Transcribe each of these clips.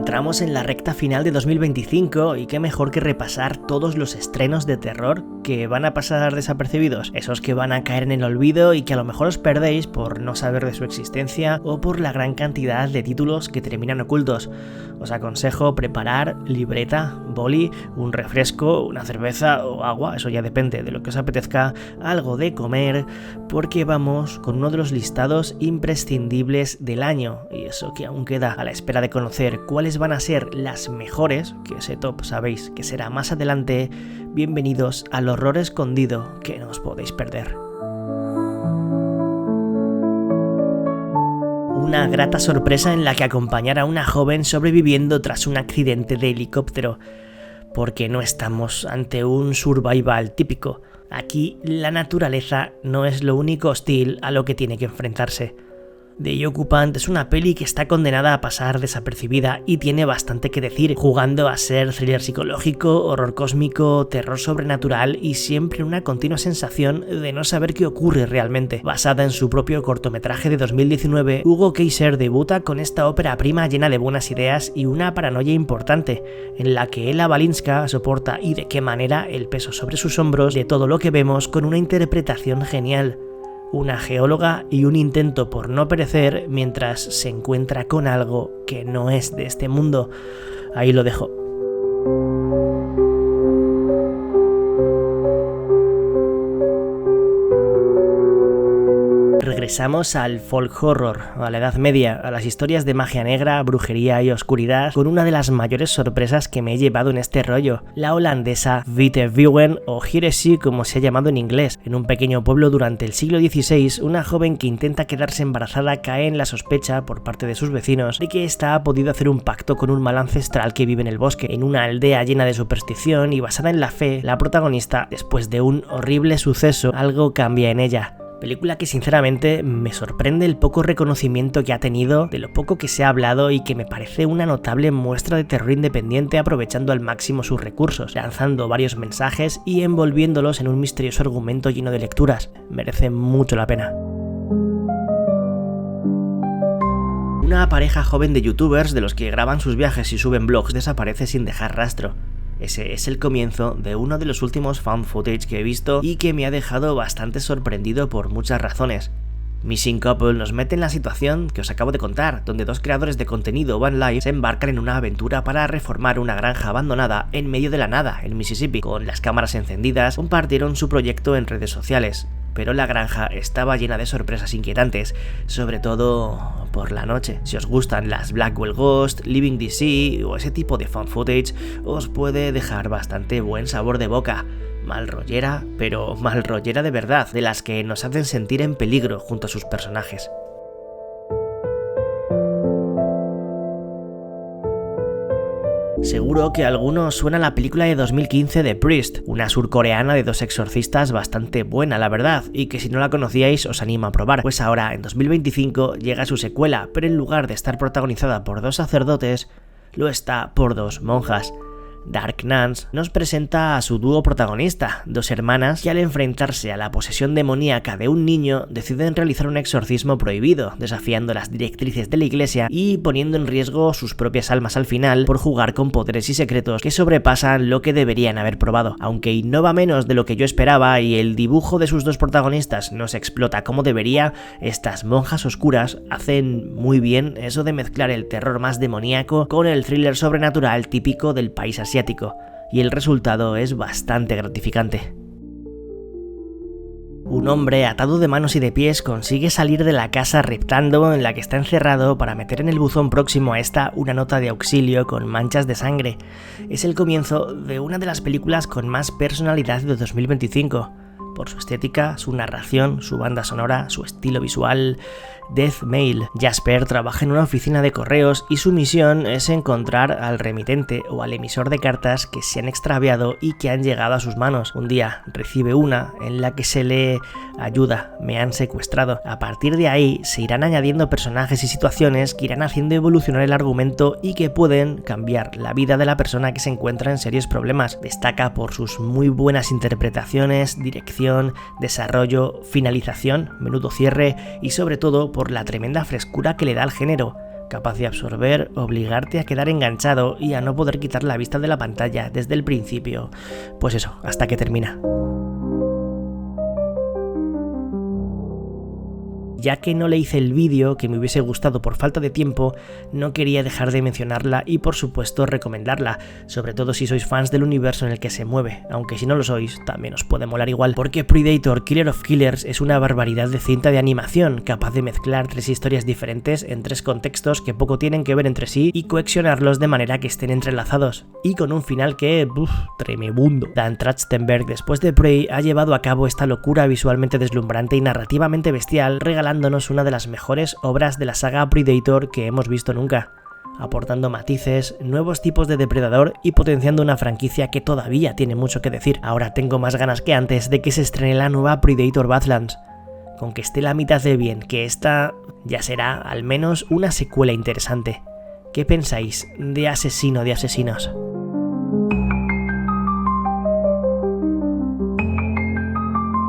entramos en la recta final de 2025 y qué mejor que repasar todos los estrenos de terror que van a pasar desapercibidos, esos que van a caer en el olvido y que a lo mejor os perdéis por no saber de su existencia o por la gran cantidad de títulos que terminan ocultos. Os aconsejo preparar libreta, boli, un refresco, una cerveza o agua, eso ya depende de lo que os apetezca, algo de comer, porque vamos con uno de los listados imprescindibles del año, y eso que aún queda a la espera de conocer cuáles van a ser las mejores, que ese top sabéis que será más adelante. Bienvenidos al horror escondido que no os podéis perder. Una grata sorpresa en la que acompañar a una joven sobreviviendo tras un accidente de helicóptero, porque no estamos ante un survival típico. Aquí la naturaleza no es lo único hostil a lo que tiene que enfrentarse. The Occupant es una peli que está condenada a pasar desapercibida y tiene bastante que decir, jugando a ser thriller psicológico, horror cósmico, terror sobrenatural y siempre una continua sensación de no saber qué ocurre realmente. Basada en su propio cortometraje de 2019, Hugo Keiser debuta con esta ópera prima llena de buenas ideas y una paranoia importante, en la que Ella Balinska soporta y de qué manera el peso sobre sus hombros de todo lo que vemos con una interpretación genial. Una geóloga y un intento por no perecer mientras se encuentra con algo que no es de este mundo. Ahí lo dejo. Regresamos al folk horror, a la Edad Media, a las historias de magia negra, brujería y oscuridad, con una de las mayores sorpresas que me he llevado en este rollo, la holandesa Witte Veuwen, o Heresy como se ha llamado en inglés. En un pequeño pueblo durante el siglo XVI, una joven que intenta quedarse embarazada cae en la sospecha por parte de sus vecinos de que ésta ha podido hacer un pacto con un mal ancestral que vive en el bosque. En una aldea llena de superstición y basada en la fe, la protagonista, después de un horrible suceso, algo cambia en ella. Película que sinceramente me sorprende el poco reconocimiento que ha tenido, de lo poco que se ha hablado y que me parece una notable muestra de terror independiente aprovechando al máximo sus recursos, lanzando varios mensajes y envolviéndolos en un misterioso argumento lleno de lecturas. Merece mucho la pena. Una pareja joven de youtubers de los que graban sus viajes y suben vlogs desaparece sin dejar rastro. Ese es el comienzo de uno de los últimos found footage que he visto y que me ha dejado bastante sorprendido por muchas razones. Missing Couple nos mete en la situación que os acabo de contar, donde dos creadores de contenido van live se embarcan en una aventura para reformar una granja abandonada en medio de la nada, en Mississippi. Con las cámaras encendidas, compartieron su proyecto en redes sociales, pero la granja estaba llena de sorpresas inquietantes, sobre todo por la noche. Si os gustan las Blackwell Ghost, Living DC o ese tipo de found footage, os puede dejar bastante buen sabor de boca. Mal rollera, pero mal rollera de verdad, de las que nos hacen sentir en peligro junto a sus personajes. Seguro que a algunos suena la película de 2015 de Priest, una surcoreana de dos exorcistas bastante buena, la verdad, y que si no la conocíais os animo a probar, pues ahora en 2025 llega su secuela, pero en lugar de estar protagonizada por dos sacerdotes, lo está por dos monjas. Dark Nuns nos presenta a su dúo protagonista, dos hermanas que al enfrentarse a la posesión demoníaca de un niño deciden realizar un exorcismo prohibido, desafiando las directrices de la iglesia y poniendo en riesgo sus propias almas al final por jugar con poderes y secretos que sobrepasan lo que deberían haber probado. Aunque innova menos de lo que yo esperaba y el dibujo de sus dos protagonistas no se explota como debería, estas monjas oscuras hacen muy bien eso de mezclar el terror más demoníaco con el thriller sobrenatural típico del país asiático. Y el resultado es bastante gratificante. Un hombre atado de manos y de pies consigue salir de la casa reptando en la que está encerrado para meter en el buzón próximo a esta una nota de auxilio con manchas de sangre. Es el comienzo de una de las películas con más personalidad de 2025. Por su estética, su narración, su banda sonora, su estilo visual. Death Mail. Jasper trabaja en una oficina de correos y su misión es encontrar al remitente o al emisor de cartas que se han extraviado y que han llegado a sus manos. Un día recibe una en la que se lee: ayuda, me han secuestrado. A partir de ahí se irán añadiendo personajes y situaciones que irán haciendo evolucionar el argumento y que pueden cambiar la vida de la persona que se encuentra en serios problemas. Destaca por sus muy buenas interpretaciones, dirección, desarrollo, finalización, menudo cierre y sobre todo por la tremenda frescura que le da al género. capaz de absorber, obligarte a quedar enganchado y a no poder quitar la vista de la pantalla desde el principio, pues eso, hasta que termina. Ya que no le hice el vídeo que me hubiese gustado por falta de tiempo, no quería dejar de mencionarla y por supuesto recomendarla, sobre todo si sois fans del universo en el que se mueve, aunque si no lo sois, también os puede molar igual, porque Predator Killer of Killers es una barbaridad de cinta de animación, capaz de mezclar 3 historias diferentes en 3 contextos que poco tienen que ver entre sí y cohesionarlos de manera que estén entrelazados, y con un final que, tremebundo. Dan Trachtenberg, después de Prey, ha llevado a cabo esta locura visualmente deslumbrante y narrativamente bestial, regalándonos una de las mejores obras de la saga Predator que hemos visto nunca, aportando matices, nuevos tipos de depredador y potenciando una franquicia que todavía tiene mucho que decir. Ahora tengo más ganas que antes de que se estrene la nueva Predator Badlands. Con que esté la mitad de bien que esta, ya será al menos una secuela interesante. ¿Qué pensáis de Asesino de Asesinos?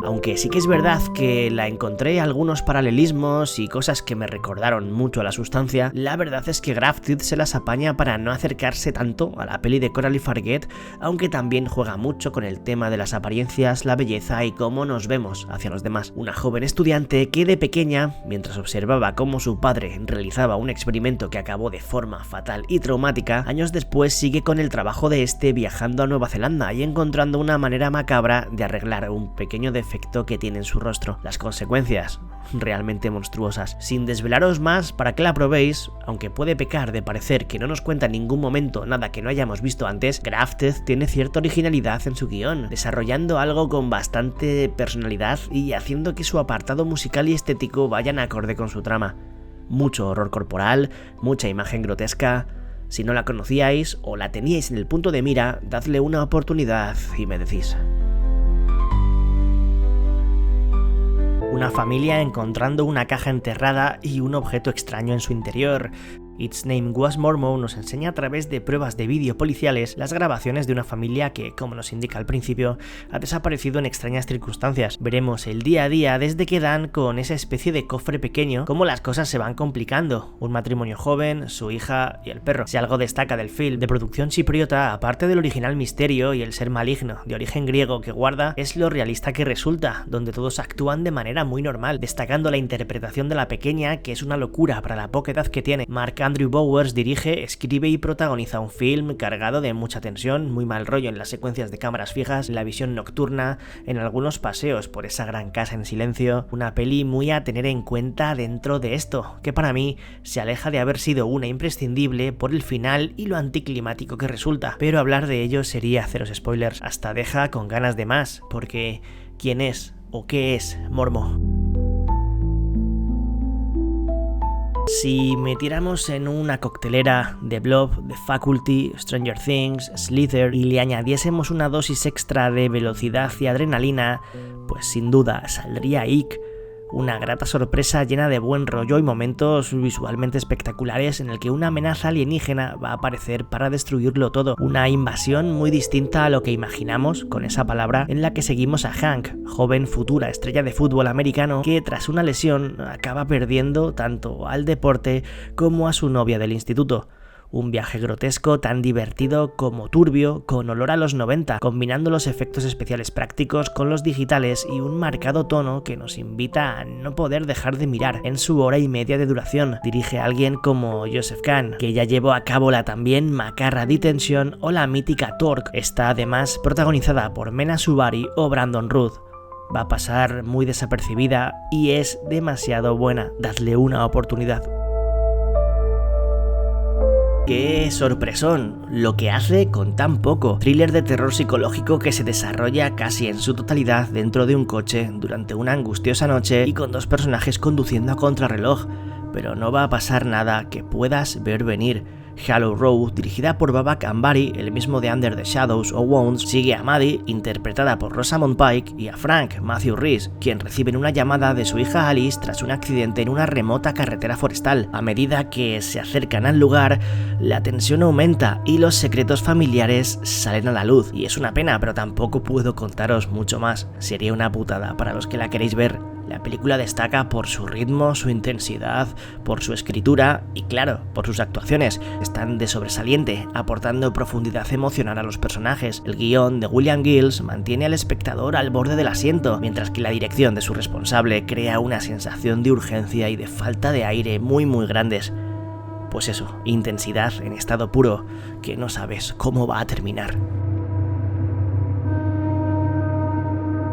Aunque sí que es verdad que la encontré algunos paralelismos y cosas que me recordaron mucho a la sustancia, la verdad es que Grafted se las apaña para no acercarse tanto a la peli de Coralie Farguet, aunque también juega mucho con el tema de las apariencias, la belleza y cómo nos vemos hacia los demás. Una joven estudiante que de pequeña, mientras observaba cómo su padre realizaba un experimento que acabó de forma fatal y traumática, años después sigue con el trabajo de este viajando a Nueva Zelanda y encontrando una manera macabra de arreglar un pequeño defecto que tiene en su rostro. Las consecuencias, realmente monstruosas. Sin desvelaros más para que la probéis, aunque puede pecar de parecer que no nos cuenta en ningún momento nada que no hayamos visto antes, Grafted tiene cierta originalidad en su guión, desarrollando algo con bastante personalidad y haciendo que su apartado musical y estético vayan acorde con su trama. Mucho horror corporal, mucha imagen grotesca. Si no la conocíais o la teníais en el punto de mira, dadle una oportunidad y me decís. Una familia encontrando una caja enterrada y un objeto extraño en su interior. Its Name Was Mormo nos enseña a través de pruebas de vídeo policiales las grabaciones de una familia que, como nos indica al principio, ha desaparecido en extrañas circunstancias. Veremos el día a día desde que dan con esa especie de cofre pequeño, cómo las cosas se van complicando. Un matrimonio joven, su hija y el perro. Si algo destaca del film de producción chipriota, aparte del original misterio y el ser maligno de origen griego que guarda, es lo realista que resulta, donde todos actúan de manera muy normal, destacando la interpretación de la pequeña, que es una locura para la poca edad que tiene. Andrew Bowers dirige, escribe y protagoniza un film cargado de mucha tensión, muy mal rollo en las secuencias de cámaras fijas, la visión nocturna, en algunos paseos por esa gran casa en silencio, una peli muy a tener en cuenta dentro de esto, que para mí se aleja de haber sido una imprescindible por el final y lo anticlimático que resulta, pero hablar de ello sería haceros spoilers, hasta deja con ganas de más, porque ¿quién es o qué es Mormo? Si metiéramos en una coctelera de Blob, The Faculty, Stranger Things, Slither y le añadiésemos una dosis extra de velocidad y adrenalina, pues sin duda saldría Ick, una grata sorpresa llena de buen rollo y momentos visualmente espectaculares en el que una amenaza alienígena va a aparecer para destruirlo todo. Una invasión muy distinta a lo que imaginamos con esa palabra, en la que seguimos a Hank, joven futura estrella de fútbol americano que tras una lesión acaba perdiendo tanto al deporte como a su novia del instituto. Un viaje grotesco tan divertido como turbio, con olor a los 90, combinando los efectos especiales prácticos con los digitales y un marcado tono que nos invita a no poder dejar de mirar en su hora y media de duración. Dirige a alguien como Joseph Kahn, que ya llevó a cabo la también macarra Detention o la mítica Torque. Está además protagonizada por Mena Suvari o Brandon Routh. Va a pasar muy desapercibida y es demasiado buena. Dadle una oportunidad. ¡Qué sorpresón! Lo que hace con tan poco. Thriller de terror psicológico que se desarrolla casi en su totalidad dentro de un coche durante una angustiosa noche y con 2 personajes conduciendo a contrarreloj. Pero no va a pasar nada que puedas ver venir. Hollow Road, dirigida por Babak Ambari, el mismo de Under the Shadows o Wounds, sigue a Maddie, interpretada por Rosamund Pike, y a Frank, Matthew Rhys, quien reciben una llamada de su hija Alice tras un accidente en una remota carretera forestal. A medida que se acercan al lugar, la tensión aumenta y los secretos familiares salen a la luz. Y es una pena, pero tampoco puedo contaros mucho más. Sería una putada para los que la queréis ver. La película destaca por su ritmo, su intensidad, por su escritura y claro, por sus actuaciones. Están de sobresaliente, aportando profundidad emocional a los personajes. El guión de William Giles mantiene al espectador al borde del asiento, mientras que la dirección de su responsable crea una sensación de urgencia y de falta de aire muy grandes. Pues eso, intensidad en estado puro, que no sabes cómo va a terminar.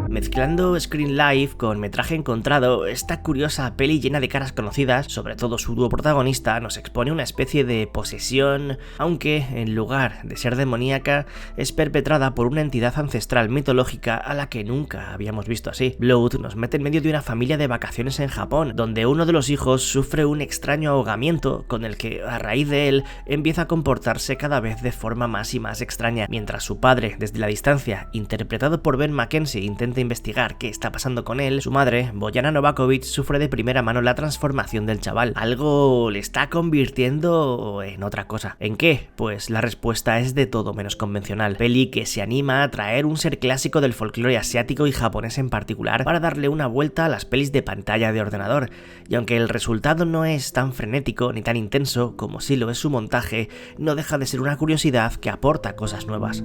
Mezclando Screen Life con metraje encontrado, esta curiosa peli llena de caras conocidas, sobre todo su dúo protagonista, nos expone una especie de posesión, aunque en lugar de ser demoníaca, es perpetrada por una entidad ancestral mitológica a la que nunca habíamos visto así. Blood nos mete en medio de una familia de vacaciones en Japón, donde uno de los hijos sufre un extraño ahogamiento con el que, a raíz de él, empieza a comportarse cada vez de forma más y más extraña, mientras su padre, desde la distancia, interpretado por Ben McKenzie, intenta investigar qué está pasando con él. Su madre, Bojana Novakovic, sufre de primera mano la transformación del chaval. Algo le está convirtiendo en otra cosa. ¿En qué? Pues la respuesta es de todo menos convencional. Peli que se anima a traer un ser clásico del folclore asiático y japonés en particular para darle una vuelta a las pelis de pantalla de ordenador. Y aunque el resultado no es tan frenético ni tan intenso como sí lo es su montaje, no deja de ser una curiosidad que aporta cosas nuevas.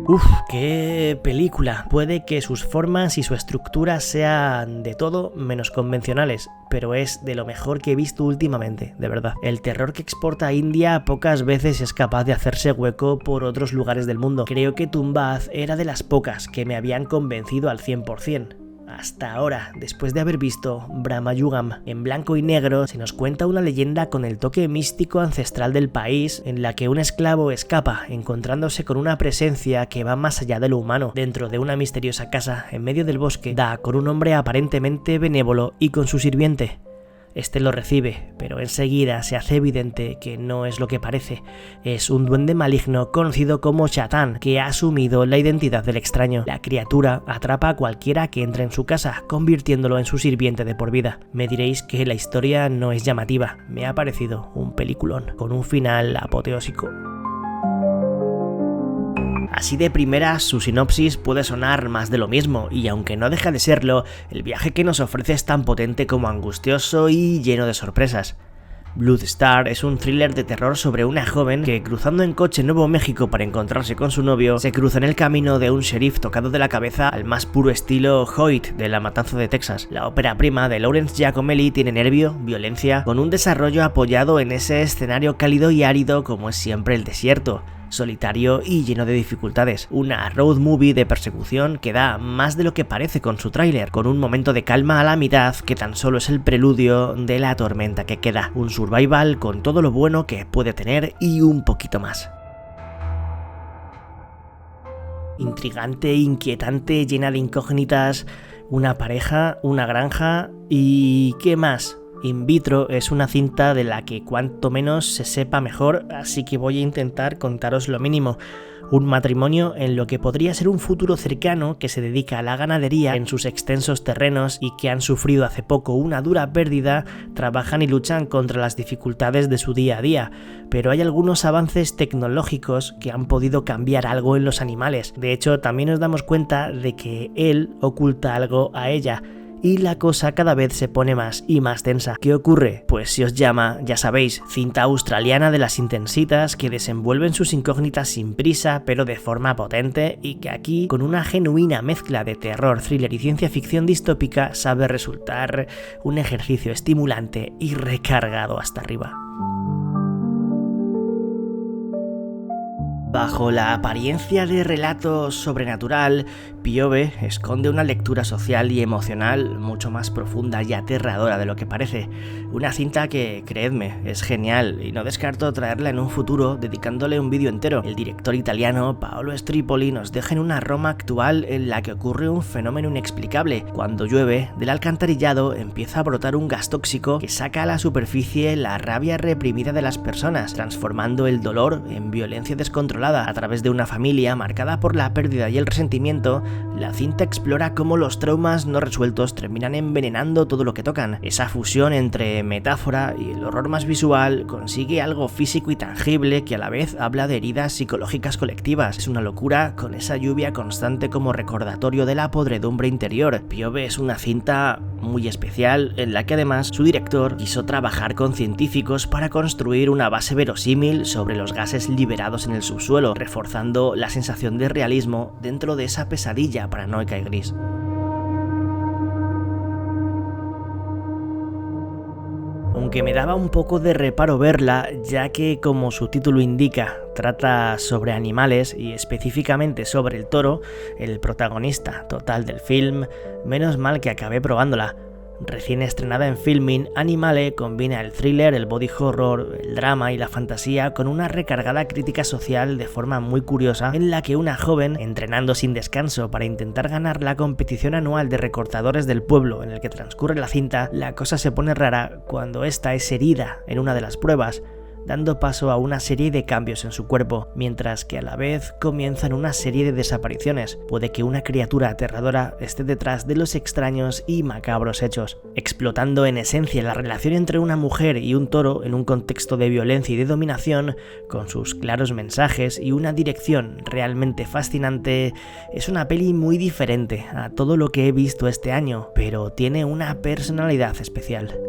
Uf, qué película. Puede que sus formas y su estructura sean de todo menos convencionales, pero es de lo mejor que he visto últimamente, de verdad. El terror que exporta a India pocas veces es capaz de hacerse hueco por otros lugares del mundo. Creo que Tumbad era de las pocas que me habían convencido al 100%. Hasta ahora, después de haber visto Brahma Yugam en blanco y negro, se nos cuenta una leyenda con el toque místico ancestral del país, en la que un esclavo escapa, encontrándose con una presencia que va más allá de lo humano. Dentro de una misteriosa casa, en medio del bosque, da con un hombre aparentemente benévolo y con su sirviente. Este lo recibe, pero enseguida se hace evidente que no es lo que parece. Es un duende maligno conocido como Chatán, que ha asumido la identidad del extraño. La criatura atrapa a cualquiera que entre en su casa, convirtiéndolo en su sirviente de por vida. Me diréis que la historia no es llamativa. Me ha parecido un peliculón, con un final apoteósico. Así de primera, su sinopsis puede sonar más de lo mismo, y aunque no deja de serlo, el viaje que nos ofrece es tan potente como angustioso y lleno de sorpresas. Blood Star es un thriller de terror sobre una joven que, cruzando en coche Nuevo México para encontrarse con su novio, se cruza en el camino de un sheriff tocado de la cabeza al más puro estilo Hoyt de La Matanza de Texas. La ópera prima de Lawrence Giacomelli tiene nervio, violencia, con un desarrollo apoyado en ese escenario cálido y árido como es siempre el desierto, solitario y lleno de dificultades. Una road movie de persecución que da más de lo que parece con su tráiler, con un momento de calma a la mitad que tan solo es el preludio de la tormenta que queda. Un survival con todo lo bueno que puede tener y un poquito más. Intrigante, inquietante, llena de incógnitas, una pareja, una granja y... ¿qué más? In Vitro es una cinta de la que cuanto menos se sepa mejor, así que voy a intentar contaros lo mínimo. Un matrimonio en lo que podría ser un futuro cercano que se dedica a la ganadería en sus extensos terrenos y que han sufrido hace poco una dura pérdida, trabajan y luchan contra las dificultades de su día a día, pero hay algunos avances tecnológicos que han podido cambiar algo en los animales. De hecho, también nos damos cuenta de que él oculta algo a ella, y la cosa cada vez se pone más y más tensa. ¿Qué ocurre? Pues si os llama, ya sabéis, cinta australiana de las intensitas que desenvuelven sus incógnitas sin prisa pero de forma potente y que aquí, con una genuina mezcla de terror, thriller y ciencia ficción distópica, sabe resultar un ejercicio estimulante y recargado hasta arriba. Bajo la apariencia de relato sobrenatural, Piove esconde una lectura social y emocional mucho más profunda y aterradora de lo que parece. Una cinta que, creedme, es genial y no descarto traerla en un futuro dedicándole un vídeo entero. El director italiano Paolo Stripoli nos deja en una Roma actual en la que ocurre un fenómeno inexplicable. Cuando llueve, del alcantarillado empieza a brotar un gas tóxico que saca a la superficie la rabia reprimida de las personas, transformando el dolor en violencia descontrolada. controlada. A través de una familia marcada por la pérdida y el resentimiento, la cinta explora cómo los traumas no resueltos terminan envenenando todo lo que tocan. Esa fusión entre metáfora y el horror más visual consigue algo físico y tangible que a la vez habla de heridas psicológicas colectivas. Es una locura con esa lluvia constante como recordatorio de la podredumbre interior. Piobe es una cinta muy especial en la que además su director quiso trabajar con científicos para construir una base verosímil sobre los gases liberados en el subsuelo, reforzando la sensación de realismo dentro de esa pesadilla paranoica y gris. Aunque me daba un poco de reparo verla, ya que, como su título indica, trata sobre animales y específicamente sobre el toro, el protagonista total del film, menos mal que acabé probándola. Recién estrenada en Filmin, Animale combina el thriller, el body horror, el drama y la fantasía con una recargada crítica social de forma muy curiosa, en la que una joven, entrenando sin descanso para intentar ganar la competición anual de recortadores del pueblo en el que transcurre la cinta, la cosa se pone rara cuando esta es herida en una de las pruebas, dando paso a una serie de cambios en su cuerpo, mientras que a la vez comienzan una serie de desapariciones. Puede que una criatura aterradora esté detrás de los extraños y macabros hechos, explotando en esencia la relación entre una mujer y un toro en un contexto de violencia y de dominación, con sus claros mensajes y una dirección realmente fascinante. Es una peli muy diferente a todo lo que he visto este año, pero tiene una personalidad especial.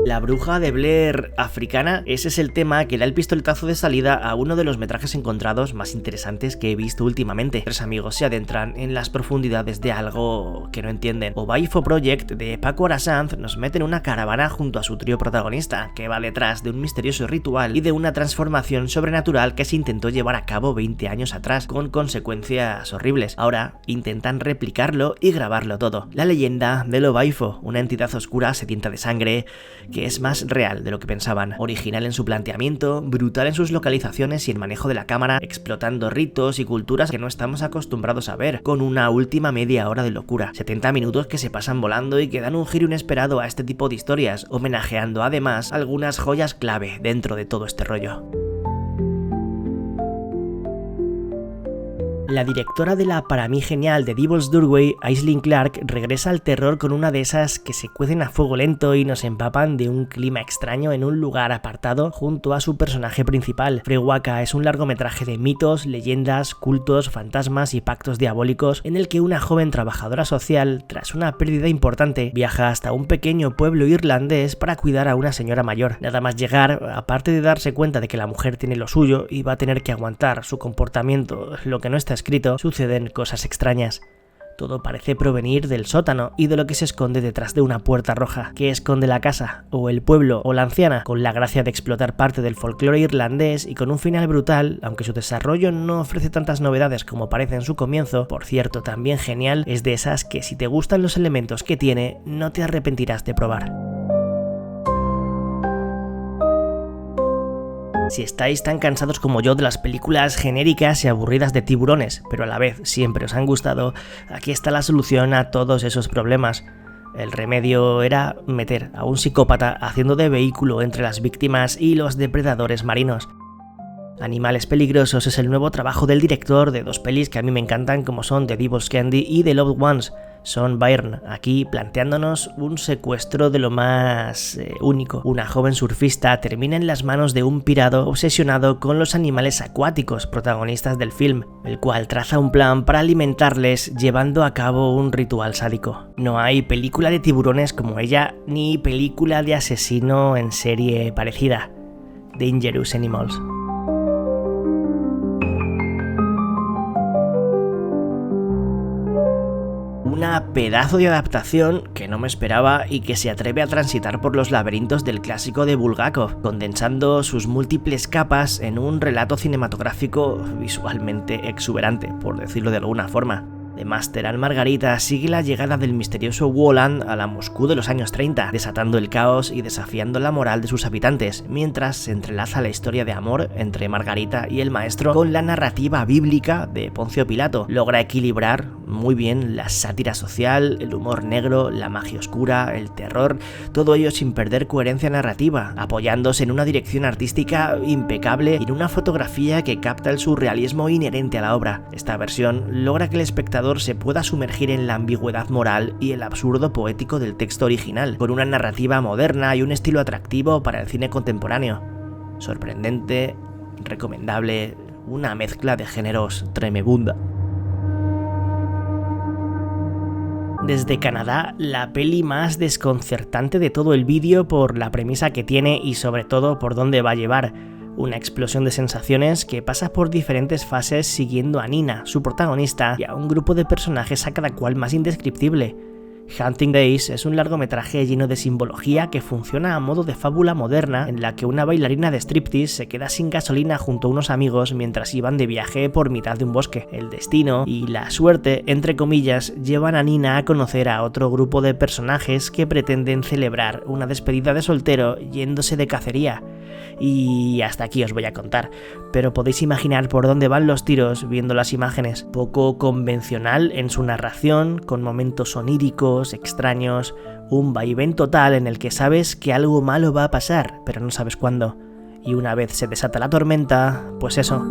La bruja de Blair africana, ese es el tema que da el pistoletazo de salida a uno de los metrajes encontrados más interesantes que he visto últimamente. Tres amigos se adentran en las profundidades de algo que no entienden. Obaifo Project de Paco Arasanz nos mete en una caravana junto a su trío protagonista, que va detrás de un misterioso ritual y de una transformación sobrenatural que se intentó llevar a cabo 20 años atrás, con consecuencias horribles. Ahora intentan replicarlo y grabarlo todo. La leyenda del Obaifo, una entidad oscura sedienta de sangre, que es más real de lo que pensaban. Original en su planteamiento, brutal en sus localizaciones y el manejo de la cámara, explotando ritos y culturas que no estamos acostumbrados a ver, con una última media hora de locura. 70 minutos que se pasan volando y que dan un giro inesperado a este tipo de historias, homenajeando además algunas joyas clave dentro de todo este rollo. La directora de la para mí genial The Devil's Doorway, Aisling Clarke, regresa al terror con una de esas que se cuecen a fuego lento y nos empapan de un clima extraño en un lugar apartado junto a su personaje principal. Frewaka es un largometraje de mitos, leyendas, cultos, fantasmas y pactos diabólicos en el que una joven trabajadora social, tras una pérdida importante, viaja hasta un pequeño pueblo irlandés para cuidar a una señora mayor. Nada más llegar, aparte de darse cuenta de que la mujer tiene lo suyo y va a tener que aguantar su comportamiento, lo que no está escrito, suceden cosas extrañas. Todo parece provenir del sótano y de lo que se esconde detrás de una puerta roja. ¿Qué esconde la casa, o el pueblo, o la anciana? Con la gracia de explotar parte del folclore irlandés y con un final brutal, aunque su desarrollo no ofrece tantas novedades como parece en su comienzo, por cierto, también genial, es de esas que si te gustan los elementos que tiene, no te arrepentirás de probar. Si estáis tan cansados como yo de las películas genéricas y aburridas de tiburones, pero a la vez siempre os han gustado, aquí está la solución a todos esos problemas. El remedio era meter a un psicópata haciendo de vehículo entre las víctimas y los depredadores marinos. Animales Peligrosos es el nuevo trabajo del director de dos pelis que a mí me encantan, como son The Devil's Candy y The Loved Ones. Son Byrne, aquí planteándonos un secuestro de lo más único. Una joven surfista termina en las manos de un pirado obsesionado con los animales acuáticos protagonistas del film, el cual traza un plan para alimentarles llevando a cabo un ritual sádico. No hay película de tiburones como ella, ni película de asesino en serie parecida. Dangerous Animals. Una pedazo de adaptación que no me esperaba y que se atreve a transitar por los laberintos del clásico de Bulgakov, condensando sus múltiples capas en un relato cinematográfico visualmente exuberante, por decirlo de alguna forma. The Master and Margarita sigue la llegada del misterioso Woland a la Moscú de los años 30, desatando el caos y desafiando la moral de sus habitantes, mientras se entrelaza la historia de amor entre Margarita y el maestro con la narrativa bíblica de Poncio Pilato. Logra equilibrar muy bien la sátira social, el humor negro, la magia oscura, el terror, todo ello sin perder coherencia narrativa, apoyándose en una dirección artística impecable y en una fotografía que capta el surrealismo inherente a la obra. Esta versión logra que el espectador se pueda sumergir en la ambigüedad moral y el absurdo poético del texto original, con una narrativa moderna y un estilo atractivo para el cine contemporáneo. Sorprendente, recomendable, una mezcla de géneros tremebunda. Desde Canadá, la peli más desconcertante de todo el vídeo por la premisa que tiene y sobre todo por dónde va a llevar. Una explosión de sensaciones que pasa por diferentes fases siguiendo a Nina, su protagonista, y a un grupo de personajes a cada cual más indescriptible. Hunting Days es un largometraje lleno de simbología que funciona a modo de fábula moderna en la que una bailarina de striptease se queda sin gasolina junto a unos amigos mientras iban de viaje por mitad de un bosque. El destino y la suerte, entre comillas, llevan a Nina a conocer a otro grupo de personajes que pretenden celebrar una despedida de soltero yéndose de cacería. Y hasta aquí os voy a contar, pero podéis imaginar por dónde van los tiros viendo las imágenes. Poco convencional en su narración, con momentos oníricos, extraños, un vaivén total en el que sabes que algo malo va a pasar, pero no sabes cuándo. Y una vez se desata la tormenta, pues eso.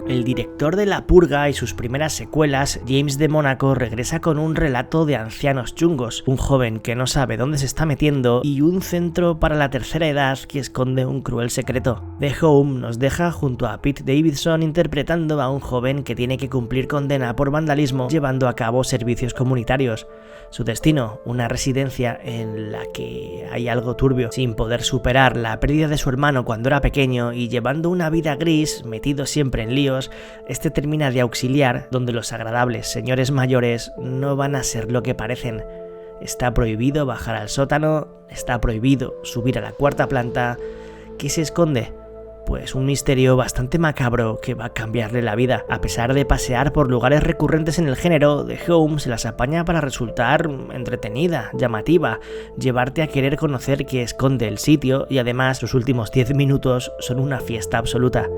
El director de La Purga y sus primeras secuelas, James de Mónaco, regresa con un relato de ancianos chungos, un joven que no sabe dónde se está metiendo y un centro para la tercera edad que esconde un cruel secreto. The Home nos deja junto a Pete Davidson interpretando a un joven que tiene que cumplir condena por vandalismo llevando a cabo servicios comunitarios. Su destino, una residencia en la que hay algo turbio. Sin poder superar la pérdida de su hermano cuando era pequeño y llevando una vida gris, metido siempre en líos, este termina de auxiliar donde los agradables señores mayores no van a ser lo que parecen. Está prohibido bajar al sótano, está prohibido subir a la cuarta planta. ¿Qué se esconde? Pues un misterio bastante macabro que va a cambiarle la vida. A pesar de pasear por lugares recurrentes en el género, The Home se las apaña para resultar entretenida, llamativa, llevarte a querer conocer qué esconde el sitio y además los últimos 10 minutos son una fiesta absoluta.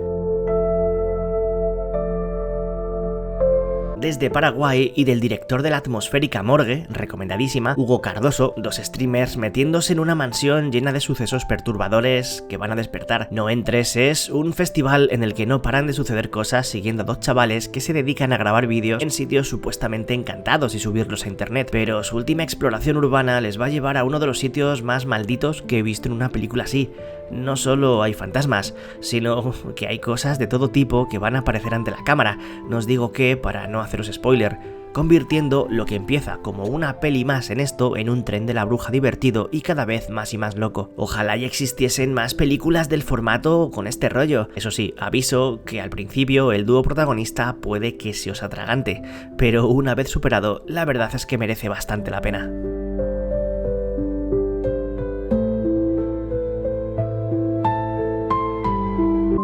Desde Paraguay y del director de la atmosférica Morgue, recomendadísima, Hugo Cardoso, dos streamers metiéndose en una mansión llena de sucesos perturbadores que van a despertar. No entres es un festival en el que no paran de suceder cosas siguiendo a dos chavales que se dedican a grabar vídeos en sitios supuestamente encantados y subirlos a internet, pero su última exploración urbana les va a llevar a uno de los sitios más malditos que he visto en una película así. No solo hay fantasmas, sino que hay cosas de todo tipo que van a aparecer ante la cámara, no os digo qué para no haceros spoiler, convirtiendo lo que empieza como una peli más en esto en un tren de la bruja divertido y cada vez más y más loco. Ojalá ya existiesen más películas del formato con este rollo. Eso sí, aviso que al principio el dúo protagonista puede que se os atragante, pero una vez superado, la verdad es que merece bastante la pena.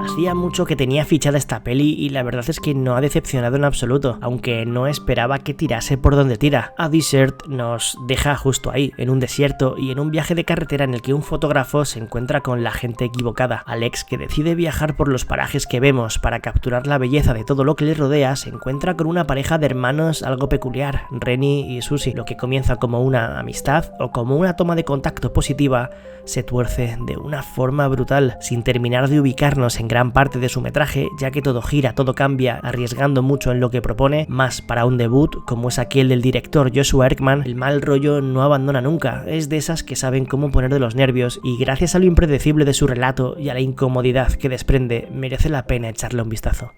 Hacía mucho que tenía fichada esta peli y la verdad es que no ha decepcionado en absoluto, aunque no esperaba que tirase por donde tira. A Desert nos deja justo ahí, en un desierto y en un viaje de carretera en el que un fotógrafo se encuentra con la gente equivocada. Alex, que decide viajar por los parajes que vemos para capturar la belleza de todo lo que le rodea, se encuentra con una pareja de hermanos algo peculiar, Rennie y Susie. Lo que comienza como una amistad o como una toma de contacto positiva se tuerce de una forma brutal, sin terminar de ubicarnos en gran parte de su metraje, ya que todo gira, todo cambia, arriesgando mucho en lo que propone, más para un debut como es aquel del director Joshua Erkman. El mal rollo no abandona nunca, es de esas que saben cómo poner de los nervios y gracias a lo impredecible de su relato y a la incomodidad que desprende, merece la pena echarle un vistazo.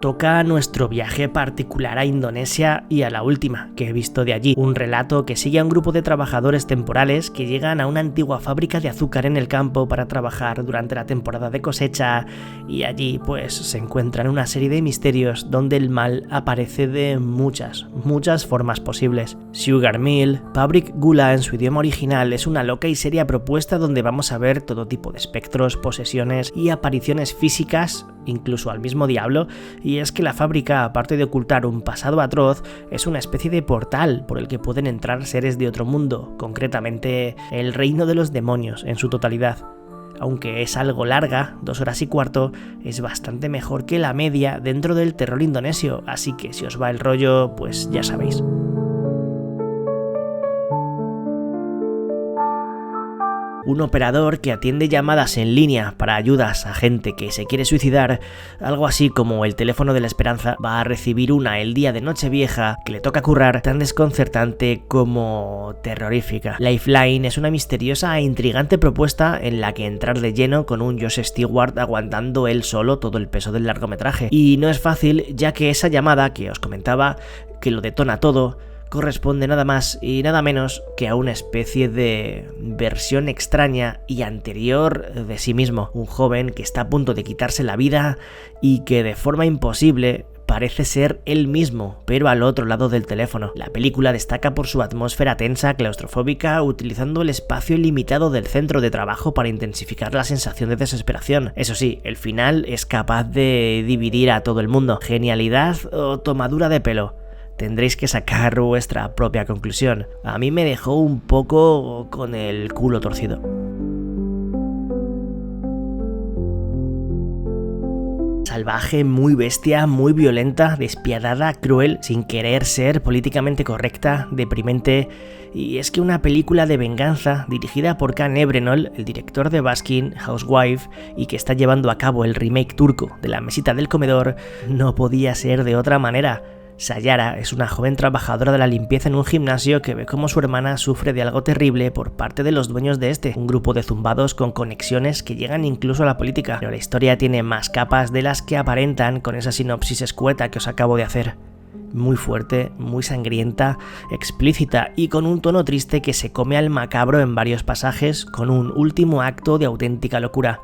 toca nuestro viaje particular a Indonesia y a la última que he visto de allí, un relato que sigue a un grupo de trabajadores temporales que llegan a una antigua fábrica de azúcar en el campo para trabajar durante la temporada de cosecha, y allí pues se encuentran una serie de misterios donde el mal aparece de muchas formas posibles. Sugar Mill, Pabrik Gula en su idioma original, es una loca y seria propuesta donde vamos a ver todo tipo de espectros, posesiones y apariciones físicas, incluso al mismo diablo. Y es que la fábrica, aparte de ocultar un pasado atroz, es una especie de portal por el que pueden entrar seres de otro mundo, concretamente el reino de los demonios en su totalidad. Aunque es algo larga, 2 horas y cuarto, es bastante mejor que la media dentro del terror indonesio, así que si os va el rollo, pues ya sabéis. Un operador que atiende llamadas en línea para ayudas a gente que se quiere suicidar, algo así como el teléfono de la esperanza, va a recibir una el día de Nochevieja que le toca currar, tan desconcertante como terrorífica. Lifeline es una misteriosa e intrigante propuesta en la que entrar de lleno con un Josh Stewart aguantando él solo todo el peso del largometraje. Y no es fácil, ya que esa llamada que os comentaba, que lo detona todo, corresponde nada más y nada menos que a una especie de versión extraña y anterior de sí mismo. Un joven que está a punto de quitarse la vida y que de forma imposible parece ser él mismo, pero al otro lado del teléfono. La película destaca por su atmósfera tensa, claustrofóbica, utilizando el espacio ilimitado del centro de trabajo para intensificar la sensación de desesperación. Eso sí, el final es capaz de dividir a todo el mundo. ¿Genialidad o tomadura de pelo? Tendréis que sacar vuestra propia conclusión. A mí me dejó un poco con el culo torcido. Salvaje, muy bestia, muy violenta, despiadada, cruel, sin querer ser políticamente correcta, deprimente. Y es que una película de venganza dirigida por Can Ebrenol, el director de Baskin, Housewife, y que está llevando a cabo el remake turco de La mesita del comedor, no podía ser de otra manera. Sayara es una joven trabajadora de la limpieza en un gimnasio que ve cómo su hermana sufre de algo terrible por parte de los dueños de este, un grupo de zumbados con conexiones que llegan incluso a la política. Pero la historia tiene más capas de las que aparentan con esa sinopsis escueta que os acabo de hacer. Muy fuerte, muy sangrienta, explícita y con un tono triste que se come al macabro en varios pasajes, con un último acto de auténtica locura.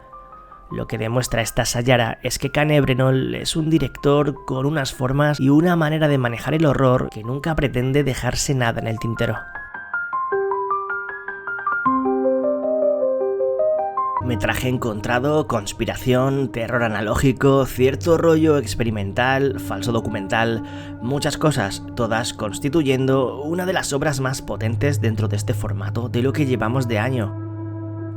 Lo que demuestra esta Sayara es que Can Ebrenol es un director con unas formas y una manera de manejar el horror que nunca pretende dejarse nada en el tintero. Metraje encontrado, conspiración, terror analógico, cierto rollo experimental, falso documental, muchas cosas, todas constituyendo una de las obras más potentes dentro de este formato de lo que llevamos de año.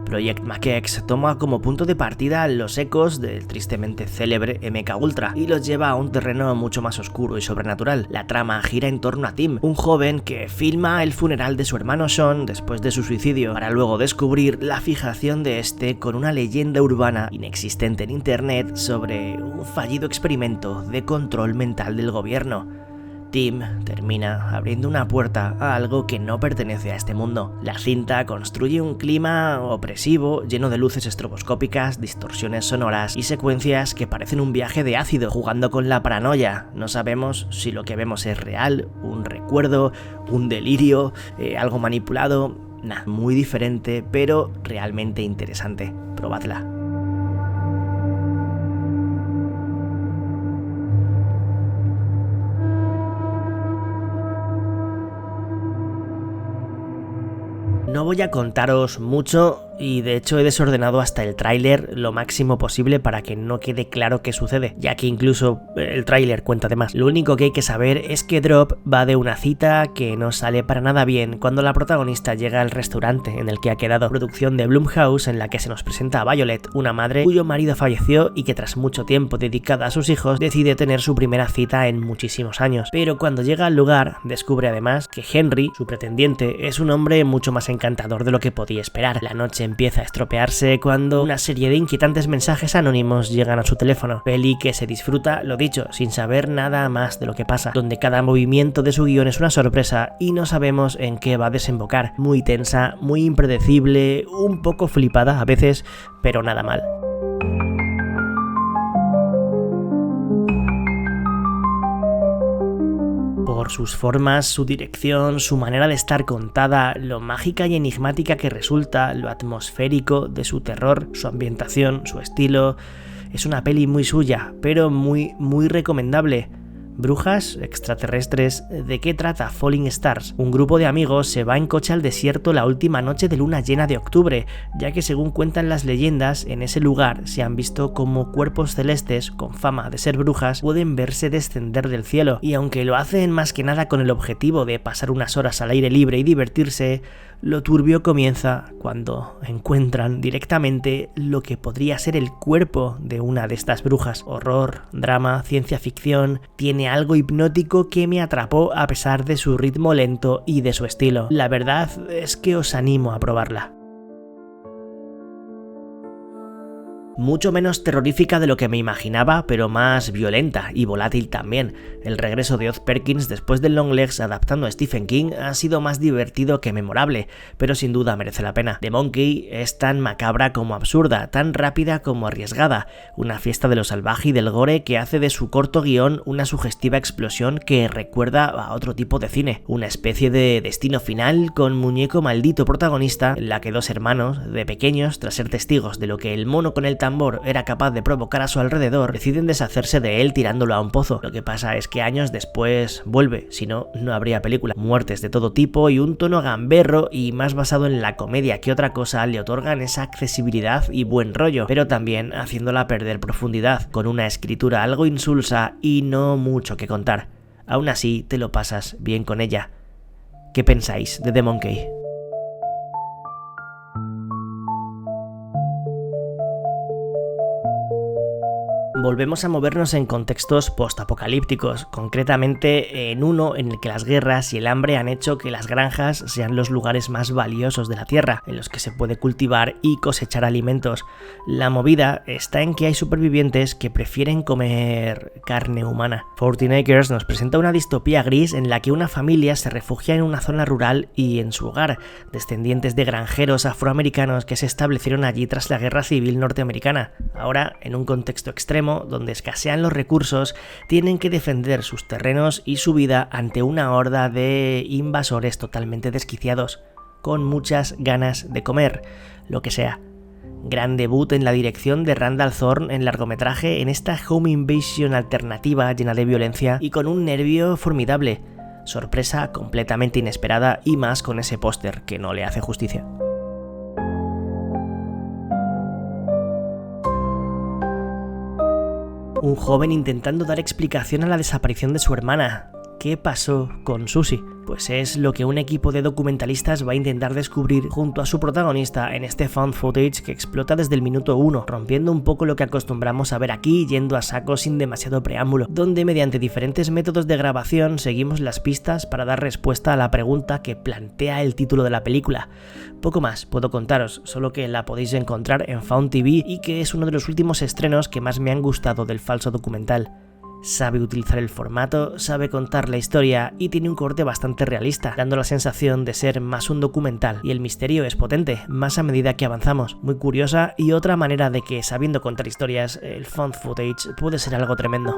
Project McX toma como punto de partida los ecos del tristemente célebre MKUltra y los lleva a un terreno mucho más oscuro y sobrenatural. La trama gira en torno a Tim, un joven que filma el funeral de su hermano Sean después de su suicidio, para luego descubrir la fijación de este con una leyenda urbana inexistente en internet sobre un fallido experimento de control mental del gobierno. Tim termina abriendo una puerta a algo que no pertenece a este mundo. La cinta construye un clima opresivo, lleno de luces estroboscópicas, distorsiones sonoras y secuencias que parecen un viaje de ácido, jugando con la paranoia. No sabemos si lo que vemos es real, un recuerdo, un delirio, algo manipulado. Muy diferente, pero realmente interesante. Probadla. No voy a contaros mucho y de hecho he desordenado hasta el tráiler lo máximo posible para que no quede claro qué sucede, ya que incluso el tráiler cuenta de más. Lo único que hay que saber es que Drop va de una cita que no sale para nada bien cuando la protagonista llega al restaurante en el que ha quedado. Producción de Blumhouse en la que se nos presenta a Violet, una madre cuyo marido falleció y que tras mucho tiempo dedicada a sus hijos decide tener su primera cita en muchísimos años. Pero cuando llega al lugar descubre además que Henry, su pretendiente, es un hombre mucho más encantador de lo que podía esperar. La noche empieza a estropearse cuando una serie de inquietantes mensajes anónimos llegan a su teléfono. Peli que se disfruta, lo dicho, sin saber nada más de lo que pasa, donde cada movimiento de su guión es una sorpresa y no sabemos en qué va a desembocar. Muy tensa, muy impredecible, un poco flipada a veces, pero nada mal. por sus formas, su dirección, su manera de estar contada, lo mágica y enigmática que resulta, lo atmosférico de su terror, su ambientación, su estilo. Es una peli muy suya, pero muy recomendable. ¿Brujas? ¿Extraterrestres? ¿De qué trata Falling Stars? Un grupo de amigos se va en coche al desierto la última noche de luna llena de octubre, ya que según cuentan las leyendas, en ese lugar se han visto como cuerpos celestes con fama de ser brujas pueden verse descender del cielo, y aunque lo hacen más que nada con el objetivo de pasar unas horas al aire libre y divertirse, lo turbio comienza cuando encuentran directamente lo que podría ser el cuerpo de una de estas brujas. Horror, drama, ciencia ficción, tiene algo hipnótico que me atrapó a pesar de su ritmo lento y de su estilo. La verdad es que os animo a probarla. Mucho menos terrorífica de lo que me imaginaba, pero más violenta y volátil también. El regreso de Oz Perkins después de Longlegs adaptando a Stephen King ha sido más divertido que memorable, pero sin duda merece la pena. The Monkey es tan macabra como absurda, tan rápida como arriesgada, una fiesta de lo salvaje y del gore que hace de su corto guión una sugestiva explosión que recuerda a otro tipo de cine, una especie de Destino Final con muñeco maldito protagonista en la que dos hermanos, de pequeños, tras ser testigos de lo que el mono con el tambor era capaz de provocar a su alrededor, deciden deshacerse de él tirándolo a un pozo. Lo que pasa es que años después vuelve, si no, no habría película. Muertes de todo tipo y un tono gamberro y más basado en la comedia que otra cosa le otorgan esa accesibilidad y buen rollo, pero también haciéndola perder profundidad, con una escritura algo insulsa y no mucho que contar. Aún así, te lo pasas bien con ella. ¿Qué pensáis de The Monkey? Volvemos a movernos en contextos postapocalípticos, concretamente en uno en el que las guerras y el hambre han hecho que las granjas sean los lugares más valiosos de la tierra, en los que se puede cultivar y cosechar alimentos. La movida está en que hay supervivientes que prefieren comer carne humana. 14 Acres nos presenta una distopía gris en la que una familia se refugia en una zona rural y en su hogar, descendientes de granjeros afroamericanos que se establecieron allí tras la Guerra Civil norteamericana. Ahora, en un contexto extremo, donde escasean los recursos, tienen que defender sus terrenos y su vida ante una horda de invasores totalmente desquiciados, con muchas ganas de comer, lo que sea. Gran debut en la dirección de Randall Thorne en largometraje en esta home invasion alternativa llena de violencia y con un nervio formidable. Sorpresa completamente inesperada y más con ese póster que no le hace justicia. Un joven intentando dar explicación a la desaparición de su hermana. ¿Qué pasó con Susie? Pues es lo que un equipo de documentalistas va a intentar descubrir junto a su protagonista en este found footage que explota desde el minuto 1, rompiendo un poco lo que acostumbramos a ver aquí, yendo a saco sin demasiado preámbulo, donde mediante diferentes métodos de grabación seguimos las pistas para dar respuesta a la pregunta que plantea el título de la película. Poco más puedo contaros, solo que la podéis encontrar en Found TV y que es uno de los últimos estrenos que más me han gustado del falso documental. Sabe utilizar el formato, sabe contar la historia y tiene un corte bastante realista, dando la sensación de ser más un documental, y el misterio es potente, más a medida que avanzamos, muy curiosa y otra manera de que, sabiendo contar historias, el found footage puede ser algo tremendo.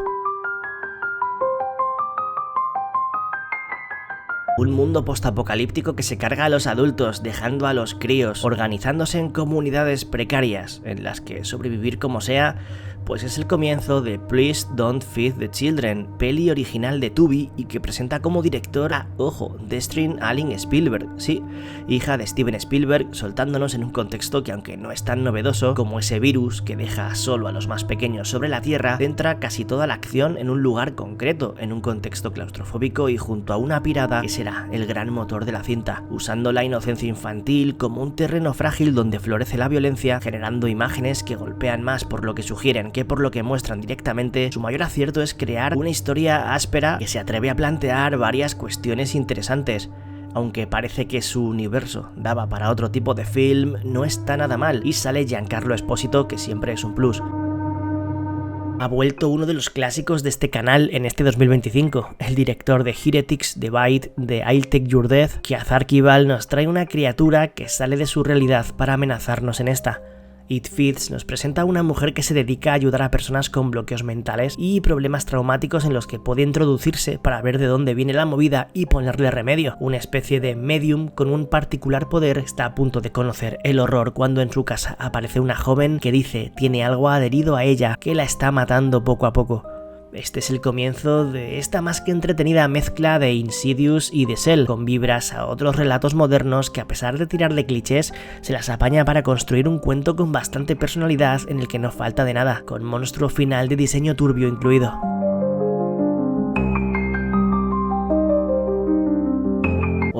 Un mundo postapocalíptico que se carga a los adultos, dejando a los críos, organizándose en comunidades precarias, en las que sobrevivir como sea, pues es el comienzo de Please Don't Feed the Children, peli original de Tubi y que presenta como directora, ojo, Destin Allen Spielberg, sí, hija de Steven Spielberg, soltándonos en un contexto que, aunque no es tan novedoso como ese virus que deja solo a los más pequeños sobre la Tierra, centra casi toda la acción en un lugar concreto, en un contexto claustrofóbico y junto a una pirada que será el gran motor de la cinta, usando la inocencia infantil como un terreno frágil donde florece la violencia, generando imágenes que golpean más por lo que sugieren que por lo que muestran directamente. Su mayor acierto es crear una historia áspera que se atreve a plantear varias cuestiones interesantes. Aunque parece que su universo daba para otro tipo de film, no está nada mal, y sale Giancarlo Esposito, que siempre es un plus. Ha vuelto uno de los clásicos de este canal en este 2025, el director de Heretics, The Bite, de I'll Take Your Death, que Azar Kibal nos trae una criatura que sale de su realidad para amenazarnos en esta. It Feeds nos presenta a una mujer que se dedica a ayudar a personas con bloqueos mentales y problemas traumáticos en los que puede introducirse para ver de dónde viene la movida y ponerle remedio. Una especie de medium con un particular poder está a punto de conocer el horror cuando en su casa aparece una joven que dice tiene algo adherido a ella que la está matando poco a poco. Este es el comienzo de esta más que entretenida mezcla de Insidious y de Cell, con vibras a otros relatos modernos que, a pesar de tirarle clichés, se las apaña para construir un cuento con bastante personalidad en el que no falta de nada, con monstruo final de diseño turbio incluido.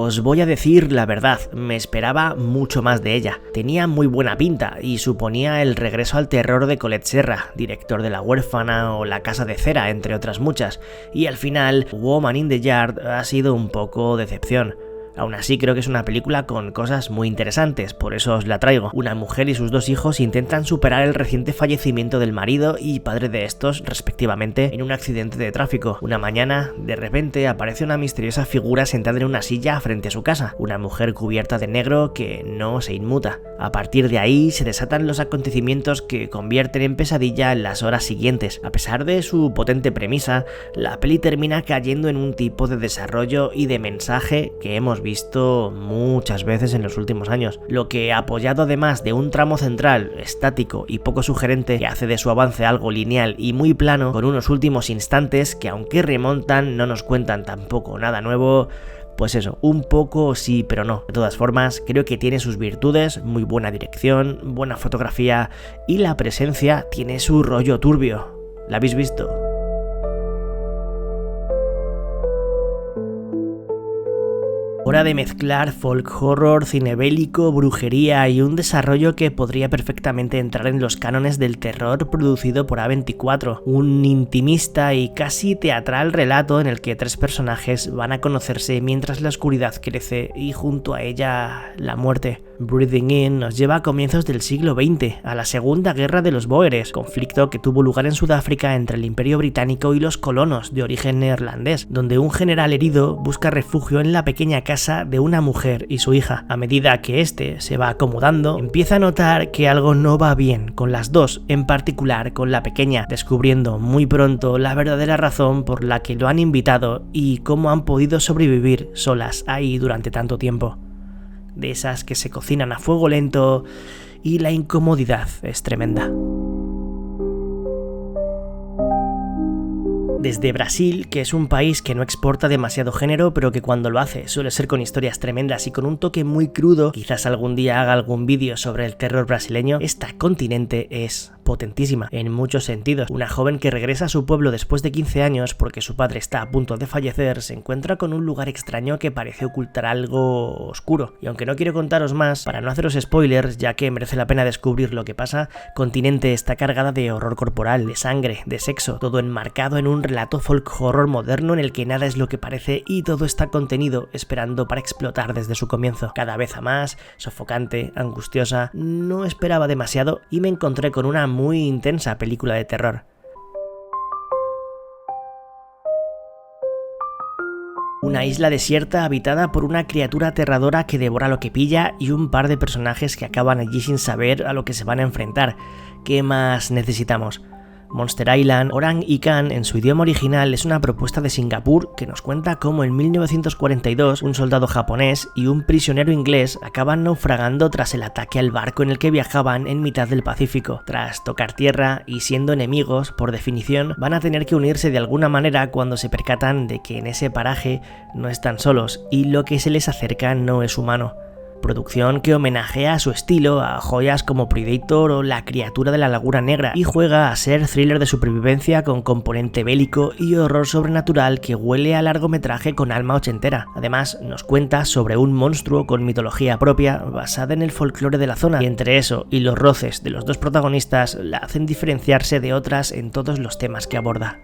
Os voy a decir la verdad, me esperaba mucho más de ella. Tenía muy buena pinta y suponía el regreso al terror de Colette Serra, director de La huérfana o La casa de cera, entre otras muchas, y al final, Woman in the Yard ha sido un poco decepción. Aún así creo que es una película con cosas muy interesantes, por eso os la traigo. Una mujer y sus dos hijos intentan superar el reciente fallecimiento del marido y padre de estos, respectivamente, en un accidente de tráfico. Una mañana, de repente, aparece una misteriosa figura sentada en una silla frente a su casa, una mujer cubierta de negro que no se inmuta. A partir de ahí se desatan los acontecimientos que convierten en pesadilla en las horas siguientes. A pesar de su potente premisa, la peli termina cayendo en un tipo de desarrollo y de mensaje que hemos visto muchas veces en los últimos años, lo que, apoyado además de un tramo central estático y poco sugerente que hace de su avance algo lineal y muy plano, con unos últimos instantes que, aunque remontan, no nos cuentan tampoco nada nuevo. Pues eso, un poco sí, pero no. De todas formas, creo que tiene sus virtudes, muy buena dirección, buena fotografía y la presencia tiene su rollo turbio. ¿La habéis visto? Hora de mezclar folk horror, cine bélico, brujería y un desarrollo que podría perfectamente entrar en los cánones del terror producido por A24. Un intimista y casi teatral relato en el que tres personajes van a conocerse mientras la oscuridad crece y junto a ella la muerte. Breathing In nos lleva a comienzos del siglo XX, a la Segunda Guerra de los Bóeres, conflicto que tuvo lugar en Sudáfrica entre el Imperio Británico y los colonos de origen neerlandés, donde un general herido busca refugio en la pequeña casa de una mujer y su hija. A medida que este se va acomodando, empieza a notar que algo no va bien con las dos, en particular con la pequeña, descubriendo muy pronto la verdadera razón por la que lo han invitado y cómo han podido sobrevivir solas ahí durante tanto tiempo. De esas que se cocinan a fuego lento y la incomodidad es tremenda. Desde Brasil, que es un país que no exporta demasiado género, pero que cuando lo hace suele ser con historias tremendas y con un toque muy crudo, quizás algún día haga algún vídeo sobre el terror brasileño, esta continente es potentísima, en muchos sentidos. Una joven que regresa a su pueblo después de 15 años porque su padre está a punto de fallecer, se encuentra con un lugar extraño que parece ocultar algo oscuro. Y aunque no quiero contaros más, para no haceros spoilers, ya que merece la pena descubrir lo que pasa, Continente está cargada de horror corporal, de sangre, de sexo, todo enmarcado en un relato folk horror moderno en el que nada es lo que parece y todo está contenido esperando para explotar desde su comienzo. Cada vez a más, sofocante, angustiosa, no esperaba demasiado y me encontré con una muy intensa película de terror. Una isla desierta habitada por una criatura aterradora que devora lo que pilla y un par de personajes que acaban allí sin saber a lo que se van a enfrentar. ¿Qué más necesitamos? Monster Island, Orang Ikan en su idioma original es una propuesta de Singapur que nos cuenta cómo en 1942 un soldado japonés y un prisionero inglés acaban naufragando tras el ataque al barco en el que viajaban en mitad del Pacífico. Tras tocar tierra y siendo enemigos, por definición, van a tener que unirse de alguna manera cuando se percatan de que en ese paraje no están solos y lo que se les acerca no es humano. Producción que homenajea a su estilo a joyas como Predator o La criatura de la Laguna Negra y juega a ser thriller de supervivencia con componente bélico y horror sobrenatural que huele a largometraje con alma ochentera. Además, nos cuenta sobre un monstruo con mitología propia basada en el folclore de la zona y entre eso y los roces de los dos protagonistas la hacen diferenciarse de otras en todos los temas que aborda.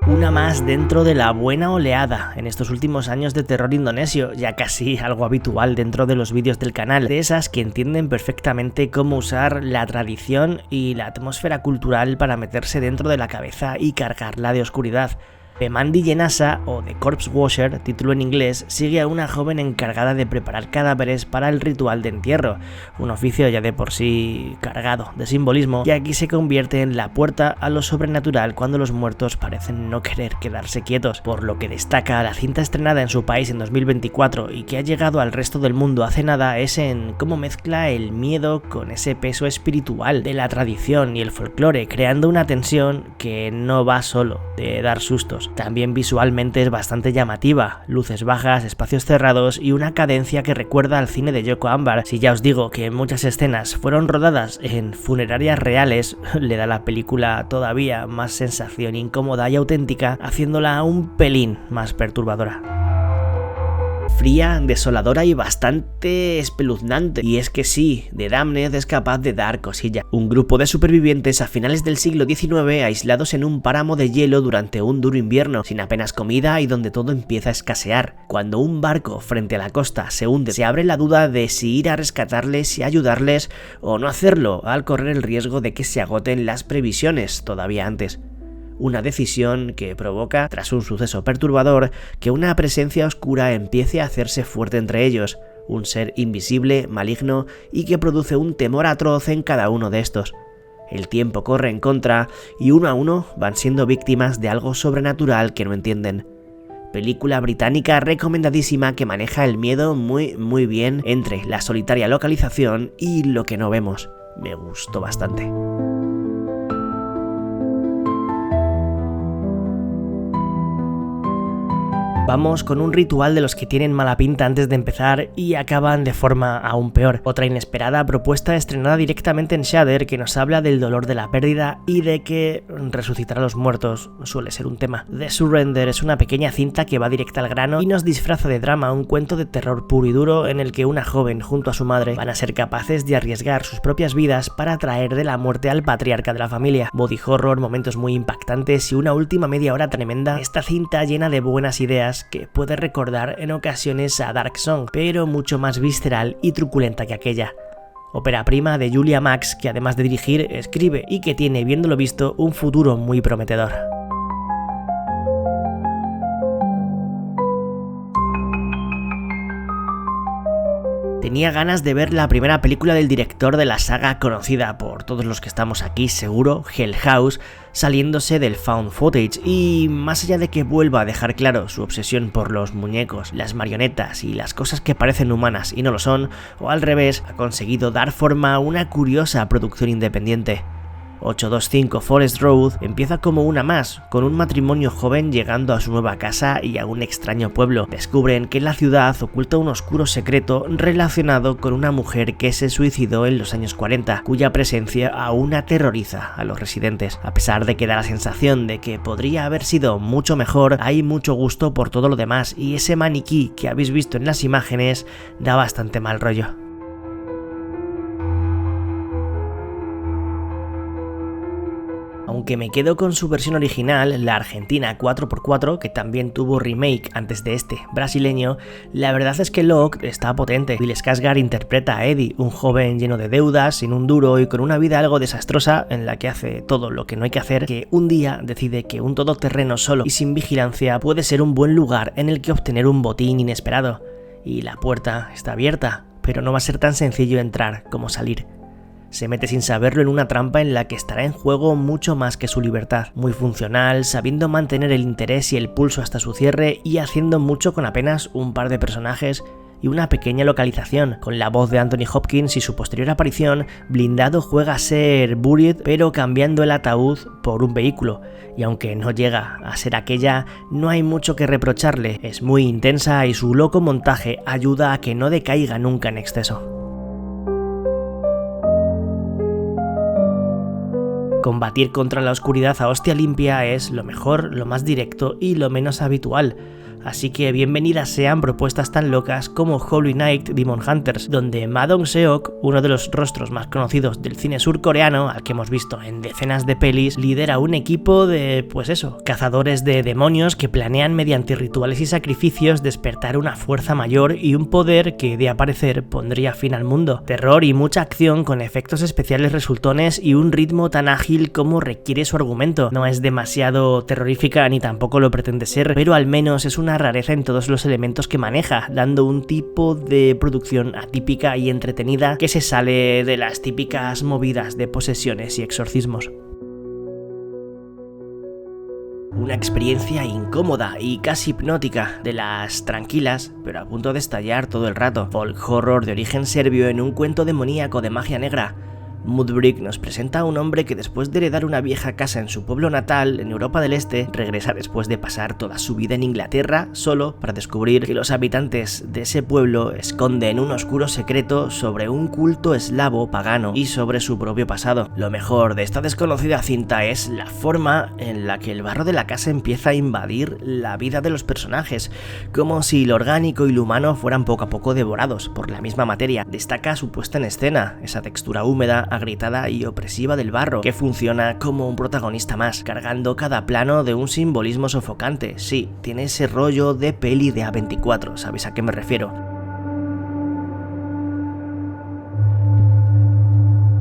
Una más dentro de la buena oleada en estos últimos años de terror indonesio, ya casi algo habitual dentro de los vídeos del canal, de esas que entienden perfectamente cómo usar la tradición y la atmósfera cultural para meterse dentro de la cabeza y cargarla de oscuridad. The Mandy Jenasa, o The Corpse Washer, título en inglés, sigue a una joven encargada de preparar cadáveres para el ritual de entierro, un oficio ya de por sí cargado de simbolismo, y aquí se convierte en la puerta a lo sobrenatural cuando los muertos parecen no querer quedarse quietos, por lo que destaca la cinta estrenada en su país en 2024 y que ha llegado al resto del mundo hace nada es en cómo mezcla el miedo con ese peso espiritual de la tradición y el folclore, creando una tensión que no va solo de dar sustos. También visualmente es bastante llamativa, luces bajas, espacios cerrados y una cadencia que recuerda al cine de Yoko Ambar. Si ya os digo que muchas escenas fueron rodadas en funerarias reales, le da a la película todavía más sensación incómoda y auténtica, haciéndola un pelín más perturbadora. Fría, desoladora y bastante espeluznante. Y es que sí, The Damned es capaz de dar cosilla. Un grupo de supervivientes a finales del siglo XIX aislados en un páramo de hielo durante un duro invierno, sin apenas comida y donde todo empieza a escasear. Cuando un barco frente a la costa se hunde, se abre la duda de si ir a rescatarles y ayudarles o no hacerlo, al correr el riesgo de que se agoten las previsiones todavía antes. Una decisión que provoca, tras un suceso perturbador, que una presencia oscura empiece a hacerse fuerte entre ellos, un ser invisible, maligno y que produce un temor atroz en cada uno de estos. El tiempo corre en contra y uno a uno van siendo víctimas de algo sobrenatural que no entienden. Película británica recomendadísima que maneja el miedo muy bien entre la solitaria localización y lo que no vemos. Me gustó bastante. Vamos con un ritual de los que tienen mala pinta antes de empezar y acaban de forma aún peor. Otra inesperada propuesta estrenada directamente en Shudder que nos habla del dolor de la pérdida y de que resucitar a los muertos suele ser un tema. The Surrender es una pequeña cinta que va directa al grano y nos disfraza de drama un cuento de terror puro y duro en el que una joven junto a su madre van a ser capaces de arriesgar sus propias vidas para traer de la muerte al patriarca de la familia. Body horror, momentos muy impactantes y una última media hora tremenda. Esta cinta llena de buenas ideas que puede recordar en ocasiones a Dark Song, pero mucho más visceral y truculenta que aquella. Ópera prima de Julia Max, que además de dirigir, escribe y que tiene, viéndolo visto, un futuro muy prometedor. Tenía ganas de ver la primera película del director de la saga conocida por todos los que estamos aquí, seguro, Hell House, saliéndose del found footage y más allá de que vuelva a dejar claro su obsesión por los muñecos, las marionetas y las cosas que parecen humanas y no lo son, o al revés, ha conseguido dar forma a una curiosa producción independiente. 825 Forest Road empieza como una más, con un matrimonio joven llegando a su nueva casa y a un extraño pueblo. Descubren que la ciudad oculta un oscuro secreto relacionado con una mujer que se suicidó en los años 40, cuya presencia aún aterroriza a los residentes. A pesar de que da la sensación de que podría haber sido mucho mejor, hay mucho gusto por todo lo demás y ese maniquí que habéis visto en las imágenes da bastante mal rollo. Aunque me quedo con su versión original, la argentina 4x4, que también tuvo remake antes de este brasileño, la verdad es que Locke está potente. Bill Skarsgård interpreta a Eddie, un joven lleno de deudas, sin un duro y con una vida algo desastrosa en la que hace todo lo que no hay que hacer, que un día decide que un todoterreno solo y sin vigilancia puede ser un buen lugar en el que obtener un botín inesperado. Y la puerta está abierta, pero no va a ser tan sencillo entrar como salir. Se mete sin saberlo en una trampa en la que estará en juego mucho más que su libertad. Muy funcional, sabiendo mantener el interés y el pulso hasta su cierre y haciendo mucho con apenas un par de personajes y una pequeña localización. Con la voz de Anthony Hopkins y su posterior aparición, Blindado juega a ser Buried, pero cambiando el ataúd por un vehículo. Y aunque no llega a ser aquella, no hay mucho que reprocharle. Es muy intensa y su loco montaje ayuda a que no decaiga nunca en exceso. Combatir contra la oscuridad a hostia limpia es lo mejor, lo más directo y lo menos habitual. así que bienvenidas sean propuestas tan locas como Holy Knight Demon Hunters, donde Ma Dong-seok, uno de los rostros más conocidos del cine surcoreano, al que hemos visto en decenas de pelis, lidera un equipo de, cazadores de demonios que planean mediante rituales y sacrificios despertar una fuerza mayor y un poder que, de aparecer, pondría fin al mundo. Terror y mucha acción con efectos especiales resultones y un ritmo tan ágil como requiere su argumento. No es demasiado terrorífica ni tampoco lo pretende ser, pero al menos es una rareza en todos los elementos que maneja, dando un tipo de producción atípica y entretenida que se sale de las típicas movidas de posesiones y exorcismos. Una experiencia incómoda y casi hipnótica, de las tranquilas, pero a punto de estallar todo el rato. Folk horror de origen serbio en un cuento demoníaco de magia negra. Mudbrick nos presenta a un hombre que, después de heredar una vieja casa en su pueblo natal, en Europa del Este, regresa después de pasar toda su vida en Inglaterra solo para descubrir que los habitantes de ese pueblo esconden un oscuro secreto sobre un culto eslavo pagano y sobre su propio pasado. Lo mejor de esta desconocida cinta es la forma en la que el barro de la casa empieza a invadir la vida de los personajes, como si lo orgánico y lo humano fueran poco a poco devorados por la misma materia. Destaca su puesta en escena, esa textura húmeda, agrietada y opresiva del barro, que funciona como un protagonista más, cargando cada plano de un simbolismo sofocante. Sí, tiene ese rollo de peli de A24, ¿sabéis a qué me refiero?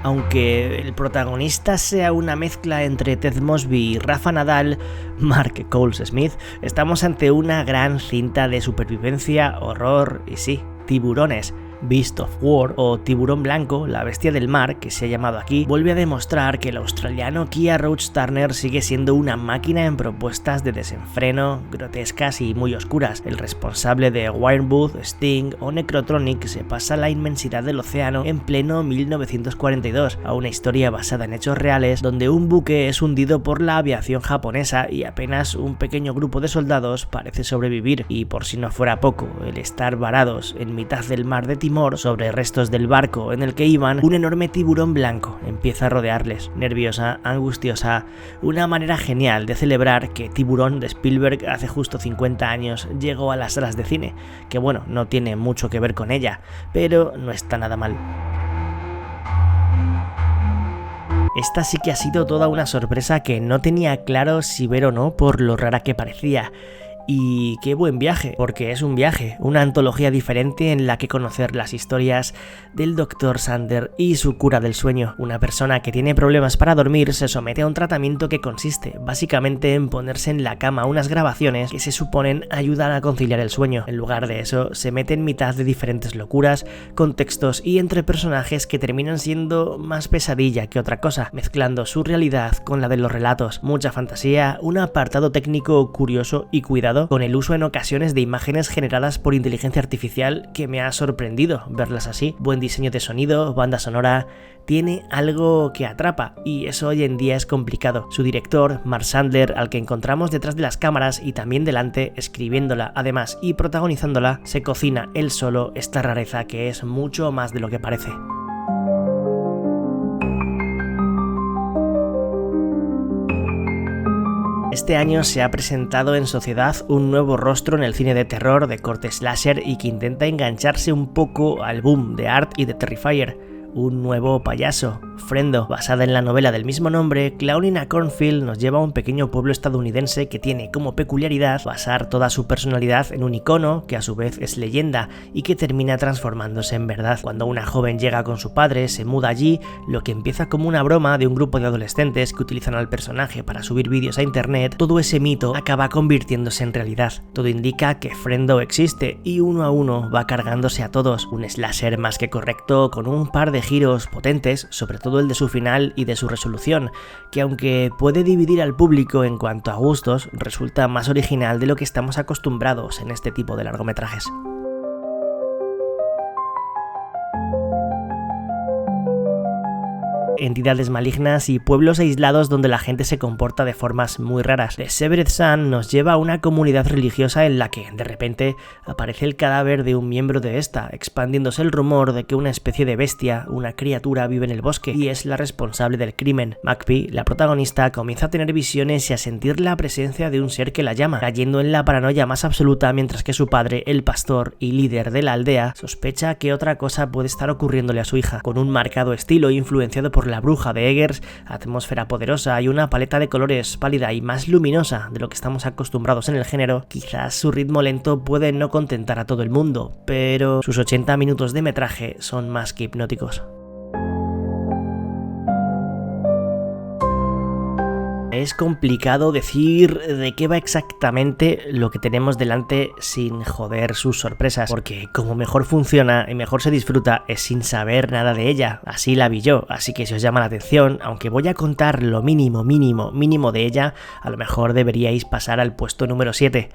Aunque el protagonista sea una mezcla entre Ted Mosby y Rafa Nadal, Mark Coles-Smith, estamos ante una gran cinta de supervivencia, horror y sí, tiburones. Beast of War o Tiburón Blanco, la bestia del mar, que se ha llamado aquí, vuelve a demostrar que el australiano Kia Roach Turner sigue siendo una máquina en propuestas de desenfreno, grotescas y muy oscuras. El responsable de Wirebird, Sting o Necrotronic se pasa la inmensidad del océano en pleno 1942, a una historia basada en hechos reales donde un buque es hundido por la aviación japonesa y apenas un pequeño grupo de soldados parece sobrevivir. Y por si no fuera poco, el estar varados en mitad del mar de Timor, sobre restos del barco en el que iban, un enorme tiburón blanco empieza a rodearles. Nerviosa, angustiosa, una manera genial de celebrar que Tiburón de Spielberg hace justo 50 años llegó a las salas de cine, que bueno, no tiene mucho que ver con ella, pero no está nada mal. Esta sí que ha sido toda una sorpresa que no tenía claro si ver o no por lo rara que parecía. Y qué buen viaje, porque es un viaje, una antología diferente en la que conocer las historias del Dr. Sander y su cura del sueño. Una persona que tiene problemas para dormir se somete a un tratamiento que consiste básicamente en ponerse en la cama unas grabaciones que se suponen ayudan a conciliar el sueño. En lugar de eso, se mete en mitad de diferentes locuras, contextos y entre personajes que terminan siendo más pesadilla que otra cosa, mezclando su realidad con la de los relatos. Mucha fantasía, un apartado técnico curioso y cuidado, con el uso en ocasiones de imágenes generadas por inteligencia artificial que me ha sorprendido verlas así. Buen diseño de sonido, banda sonora, tiene algo que atrapa y eso hoy en día es complicado. Su director, Mark Sandler, al que encontramos detrás de las cámaras y también delante, escribiéndola además y protagonizándola, se cocina él solo esta rareza que es mucho más de lo que parece. Este año se ha presentado en sociedad un nuevo rostro en el cine de terror de corte slasher y que intenta engancharse un poco al boom de Art y de Terrifier. Un nuevo payaso, Frendo, basada en la novela del mismo nombre, Clowning a Cornfield nos lleva a un pequeño pueblo estadounidense que tiene como peculiaridad basar toda su personalidad en un icono que a su vez es leyenda y que termina transformándose en verdad. Cuando una joven llega con su padre, se muda allí, lo que empieza como una broma de un grupo de adolescentes que utilizan al personaje para subir vídeos a internet, todo ese mito acaba convirtiéndose en realidad. Todo indica que Frendo existe y uno a uno va cargándose a todos. Un slasher más que correcto, con un par de giros potentes, sobre todo el de su final y de su resolución, que aunque puede dividir al público en cuanto a gustos, resulta más original de lo que estamos acostumbrados en este tipo de largometrajes. entidades malignas y pueblos aislados donde la gente se comporta de formas muy raras. The Severed Sun nos lleva a una comunidad religiosa en la que, de repente, aparece el cadáver de un miembro de esta, expandiéndose el rumor de que una especie de bestia, una criatura, vive en el bosque y es la responsable del crimen. Magpie, la protagonista, comienza a tener visiones y a sentir la presencia de un ser que la llama, cayendo en la paranoia más absoluta, mientras que su padre, el pastor y líder de la aldea, sospecha que otra cosa puede estar ocurriéndole a su hija. Con un marcado estilo influenciado por La bruja de Eggers, atmósfera poderosa y una paleta de colores pálida y más luminosa de lo que estamos acostumbrados en el género, quizás su ritmo lento puede no contentar a todo el mundo, pero sus 80 minutos de metraje son más que hipnóticos. Es complicado decir de qué va exactamente lo que tenemos delante sin joder sus sorpresas, porque como mejor funciona y mejor se disfruta es sin saber nada de ella. Así la vi yo, así que si os llama la atención, aunque voy a contar lo mínimo de ella, a lo mejor deberíais pasar al puesto número 7.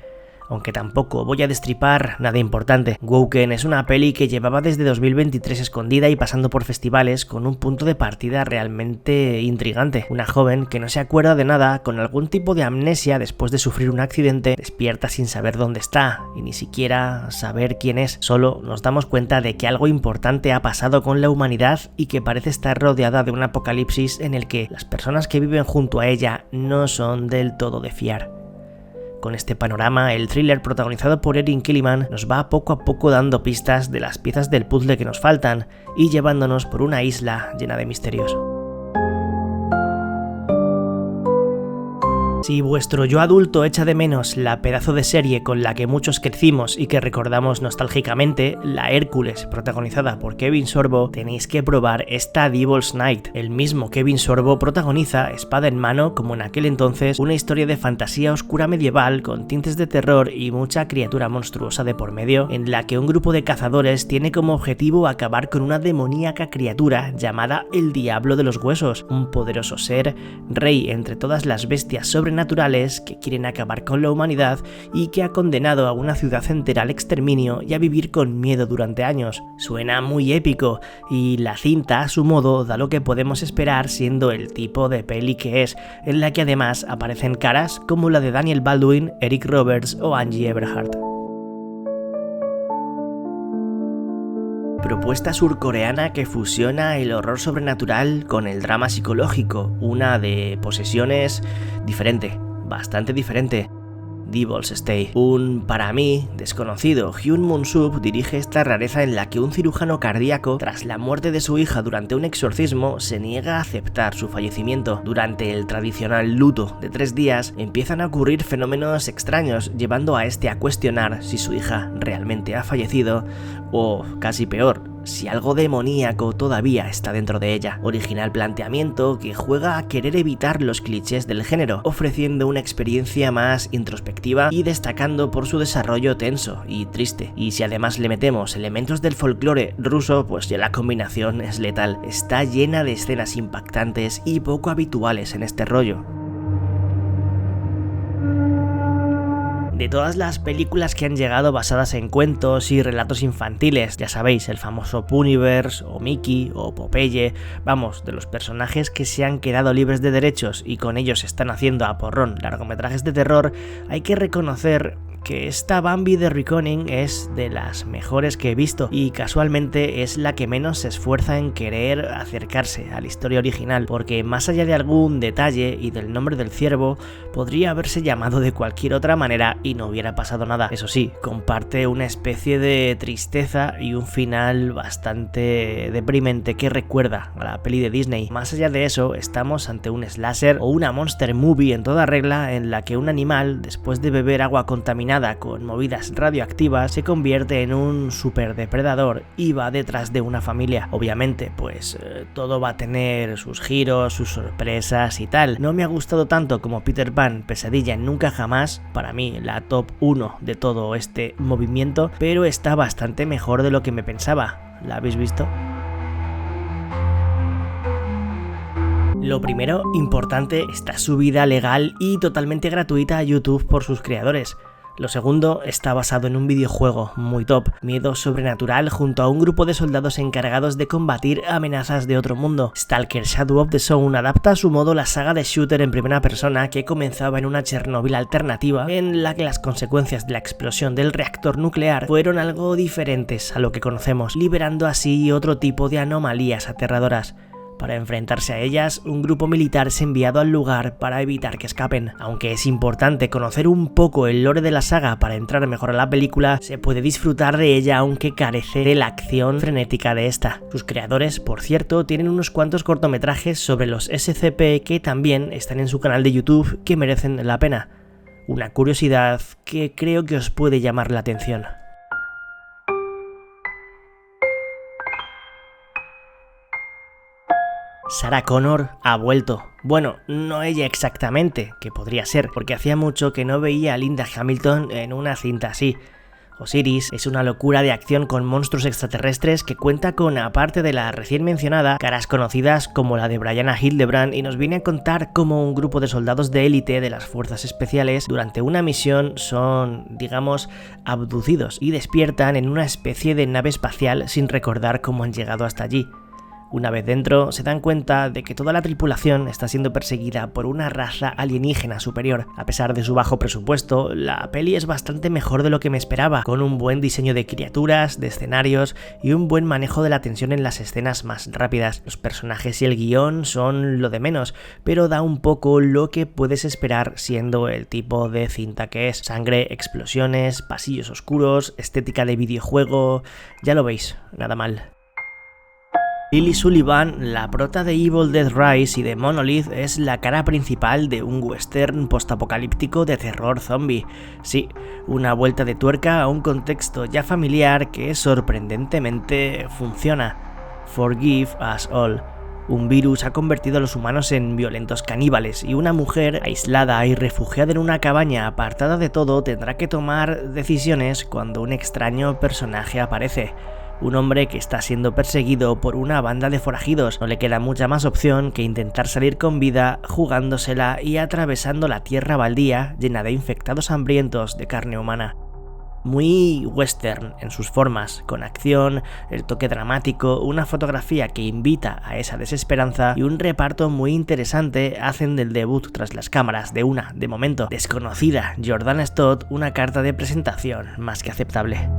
Aunque tampoco voy a destripar nada importante. Woken es una peli que llevaba desde 2023 escondida y pasando por festivales con un punto de partida realmente intrigante. Una joven que no se acuerda de nada, con algún tipo de amnesia después de sufrir un accidente, despierta sin saber dónde está y ni siquiera saber quién es. Solo nos damos cuenta de que algo importante ha pasado con la humanidad y que parece estar rodeada de un apocalipsis en el que las personas que viven junto a ella no son del todo de fiar. Con este panorama, el thriller protagonizado por Erin Kellyman nos va poco a poco dando pistas de las piezas del puzzle que nos faltan y llevándonos por una isla llena de misterios. Si vuestro yo adulto echa de menos la pedazo de serie con la que muchos crecimos y que recordamos nostálgicamente, la Hércules, protagonizada por Kevin Sorbo, tenéis que probar esta Devil's Night. El mismo Kevin Sorbo protagoniza, espada en mano, como en aquel entonces, una historia de fantasía oscura medieval con tintes de terror y mucha criatura monstruosa de por medio, en la que un grupo de cazadores tiene como objetivo acabar con una demoníaca criatura llamada el Diablo de los Huesos, un poderoso ser, rey entre todas las bestias sobrenaturales que quieren acabar con la humanidad y que ha condenado a una ciudad entera al exterminio y a vivir con miedo durante años. Suena muy épico y la cinta a su modo da lo que podemos esperar siendo el tipo de peli que es, en la que además aparecen caras como la de Daniel Baldwin, Eric Roberts o Angie Everhart. Propuesta surcoreana que fusiona el horror sobrenatural con el drama psicológico, una de posesiones diferente, bastante diferente. Devil's Stay. Un, para mí, desconocido Hyun Moon-sub dirige esta rareza en la que un cirujano cardíaco, tras la muerte de su hija durante un exorcismo, se niega a aceptar su fallecimiento. Durante el tradicional luto de 3 días, empiezan a ocurrir fenómenos extraños, llevando a este a cuestionar si su hija realmente ha fallecido o, casi peor, si algo demoníaco todavía está dentro de ella. Original planteamiento que juega a querer evitar los clichés del género, ofreciendo una experiencia más introspectiva y destacando por su desarrollo tenso y triste. Y si además le metemos elementos del folclore ruso, pues ya la combinación es letal. Está llena de escenas impactantes y poco habituales en este rollo. De todas las películas que han llegado basadas en cuentos y relatos infantiles, ya sabéis, el famoso Puniverse o Mickey o Popeye, vamos, de los personajes que se han quedado libres de derechos y con ellos están haciendo a porrón largometrajes de terror, hay que reconocer que esta Bambi de Reckoning es de las mejores que he visto y casualmente es la que menos se esfuerza en querer acercarse a la historia original, porque más allá de algún detalle y del nombre del ciervo, podría haberse llamado de cualquier otra manera y no hubiera pasado nada. Eso sí, comparte una especie de tristeza y un final bastante deprimente que recuerda a la peli de Disney. Más allá de eso, estamos ante un slasher o una monster movie en toda regla en la que un animal, después de beber agua contaminada con movidas radioactivas, se convierte en un superdepredador y va detrás de una familia. Obviamente, pues todo va a tener sus giros, sus sorpresas y tal. No me ha gustado tanto como Peter Pan, Pesadilla en Nunca Jamás, para mí la top 1 de todo este movimiento, pero está bastante mejor de lo que me pensaba. ¿La habéis visto? Lo primero, importante, está subida legal y totalmente gratuita a YouTube por sus creadores. Lo segundo está basado en un videojuego muy top, miedo sobrenatural junto a un grupo de soldados encargados de combatir amenazas de otro mundo. Stalker Shadow of the Zone adapta a su modo la saga de shooter en primera persona que comenzaba en una Chernobyl alternativa, en la que las consecuencias de la explosión del reactor nuclear fueron algo diferentes a lo que conocemos, liberando así otro tipo de anomalías aterradoras. Para enfrentarse a ellas, un grupo militar es enviado al lugar para evitar que escapen. Aunque es importante conocer un poco el lore de la saga para entrar mejor a la película, se puede disfrutar de ella aunque carece de la acción frenética de esta. Sus creadores, por cierto, tienen unos cuantos cortometrajes sobre los SCP que también están en su canal de YouTube que merecen la pena. Una curiosidad que creo que os puede llamar la atención. Sarah Connor ha vuelto. Bueno, no ella exactamente, que podría ser, porque hacía mucho que no veía a Linda Hamilton en una cinta así. Osiris es una locura de acción con monstruos extraterrestres que cuenta con, aparte de la recién mencionada, caras conocidas como la de Brianna Hildebrand, y nos viene a contar cómo un grupo de soldados de élite de las fuerzas especiales durante una misión son, digamos, abducidos y despiertan en una especie de nave espacial sin recordar cómo han llegado hasta allí. Una vez dentro, se dan cuenta de que toda la tripulación está siendo perseguida por una raza alienígena superior. A pesar de su bajo presupuesto, la peli es bastante mejor de lo que me esperaba, con un buen diseño de criaturas, de escenarios y un buen manejo de la tensión en las escenas más rápidas. Los personajes y el guión son lo de menos, pero da un poco lo que puedes esperar siendo el tipo de cinta que es. Sangre, explosiones, pasillos oscuros, estética de videojuego, ya lo veis, nada mal. Lily Sullivan, la prota de Evil Dead Rise y de Monolith, es la cara principal de un western postapocalíptico de terror zombie. Sí, una vuelta de tuerca a un contexto ya familiar que sorprendentemente funciona. Forgive Us All. Un virus ha convertido a los humanos en violentos caníbales y una mujer aislada y refugiada en una cabaña apartada de todo tendrá que tomar decisiones cuando un extraño personaje aparece. Un hombre que está siendo perseguido por una banda de forajidos. No le queda mucha más opción que intentar salir con vida jugándosela y atravesando la tierra baldía llena de infectados hambrientos de carne humana. Muy western en sus formas, con acción, el toque dramático, una fotografía que invita a esa desesperanza y un reparto muy interesante hacen del debut tras las cámaras de una, de momento, desconocida Jordana Stott una carta de presentación más que aceptable.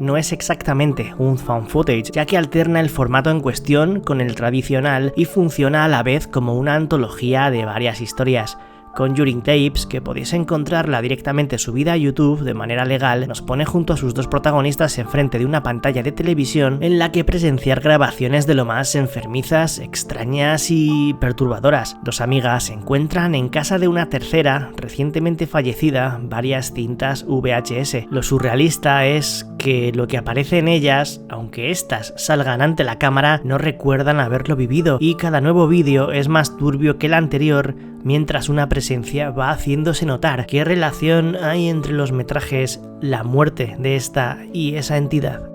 No es exactamente un found footage, ya que alterna el formato en cuestión con el tradicional y funciona a la vez como una antología de varias historias. Conjuring Tapes, que podéis encontrarla directamente subida a YouTube de manera legal, nos pone junto a sus dos protagonistas enfrente de una pantalla de televisión en la que presenciar grabaciones de lo más enfermizas, extrañas y perturbadoras. Dos amigas encuentran en casa de una tercera, recientemente fallecida, varias cintas VHS. Lo surrealista es que lo que aparece en ellas, aunque éstas salgan ante la cámara, no recuerdan haberlo vivido, y cada nuevo vídeo es más turbio que el anterior, mientras una presencia va haciéndose notar. ¿Qué relación hay entre los metrajes, la muerte de esta y esa entidad?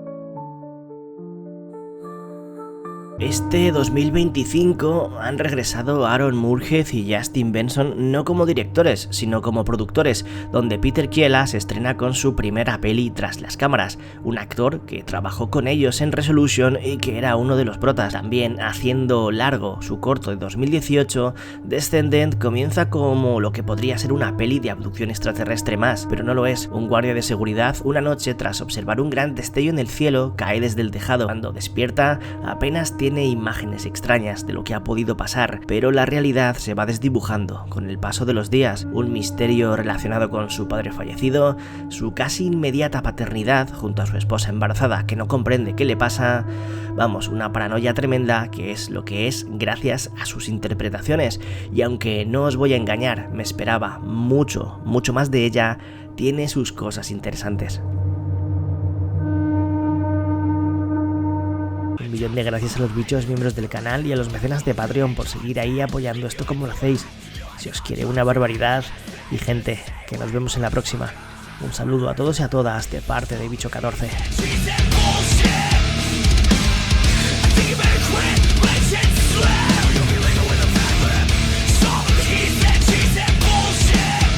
Este 2025 han regresado Aaron Moorhead y Justin Benson no como directores, sino como productores, donde Peter Kiela se estrena con su primera peli tras las cámaras, un actor que trabajó con ellos en Resolution y que era uno de los protas. También haciendo largo su corto de 2018, Descendent comienza como lo que podría ser una peli de abducción extraterrestre más, pero no lo es. Un guardia de seguridad, una noche tras observar un gran destello en el cielo, cae desde el tejado. Cuando despierta, apenas tiene imágenes extrañas de lo que ha podido pasar, pero la realidad se va desdibujando con el paso de los días. Un misterio relacionado con su padre fallecido, su casi inmediata paternidad junto a su esposa embarazada que no comprende qué le pasa. Vamos, una paranoia tremenda que es lo que es gracias a sus interpretaciones, y aunque no os voy a engañar, me esperaba mucho más de ella, tiene sus cosas interesantes. Un millón de gracias a los bichos miembros del canal y a los mecenas de Patreon por seguir ahí apoyando esto como lo hacéis. Si os quiere una barbaridad. Y gente, que nos vemos en la próxima. Un saludo a todos y a todas de parte de Bicho 14.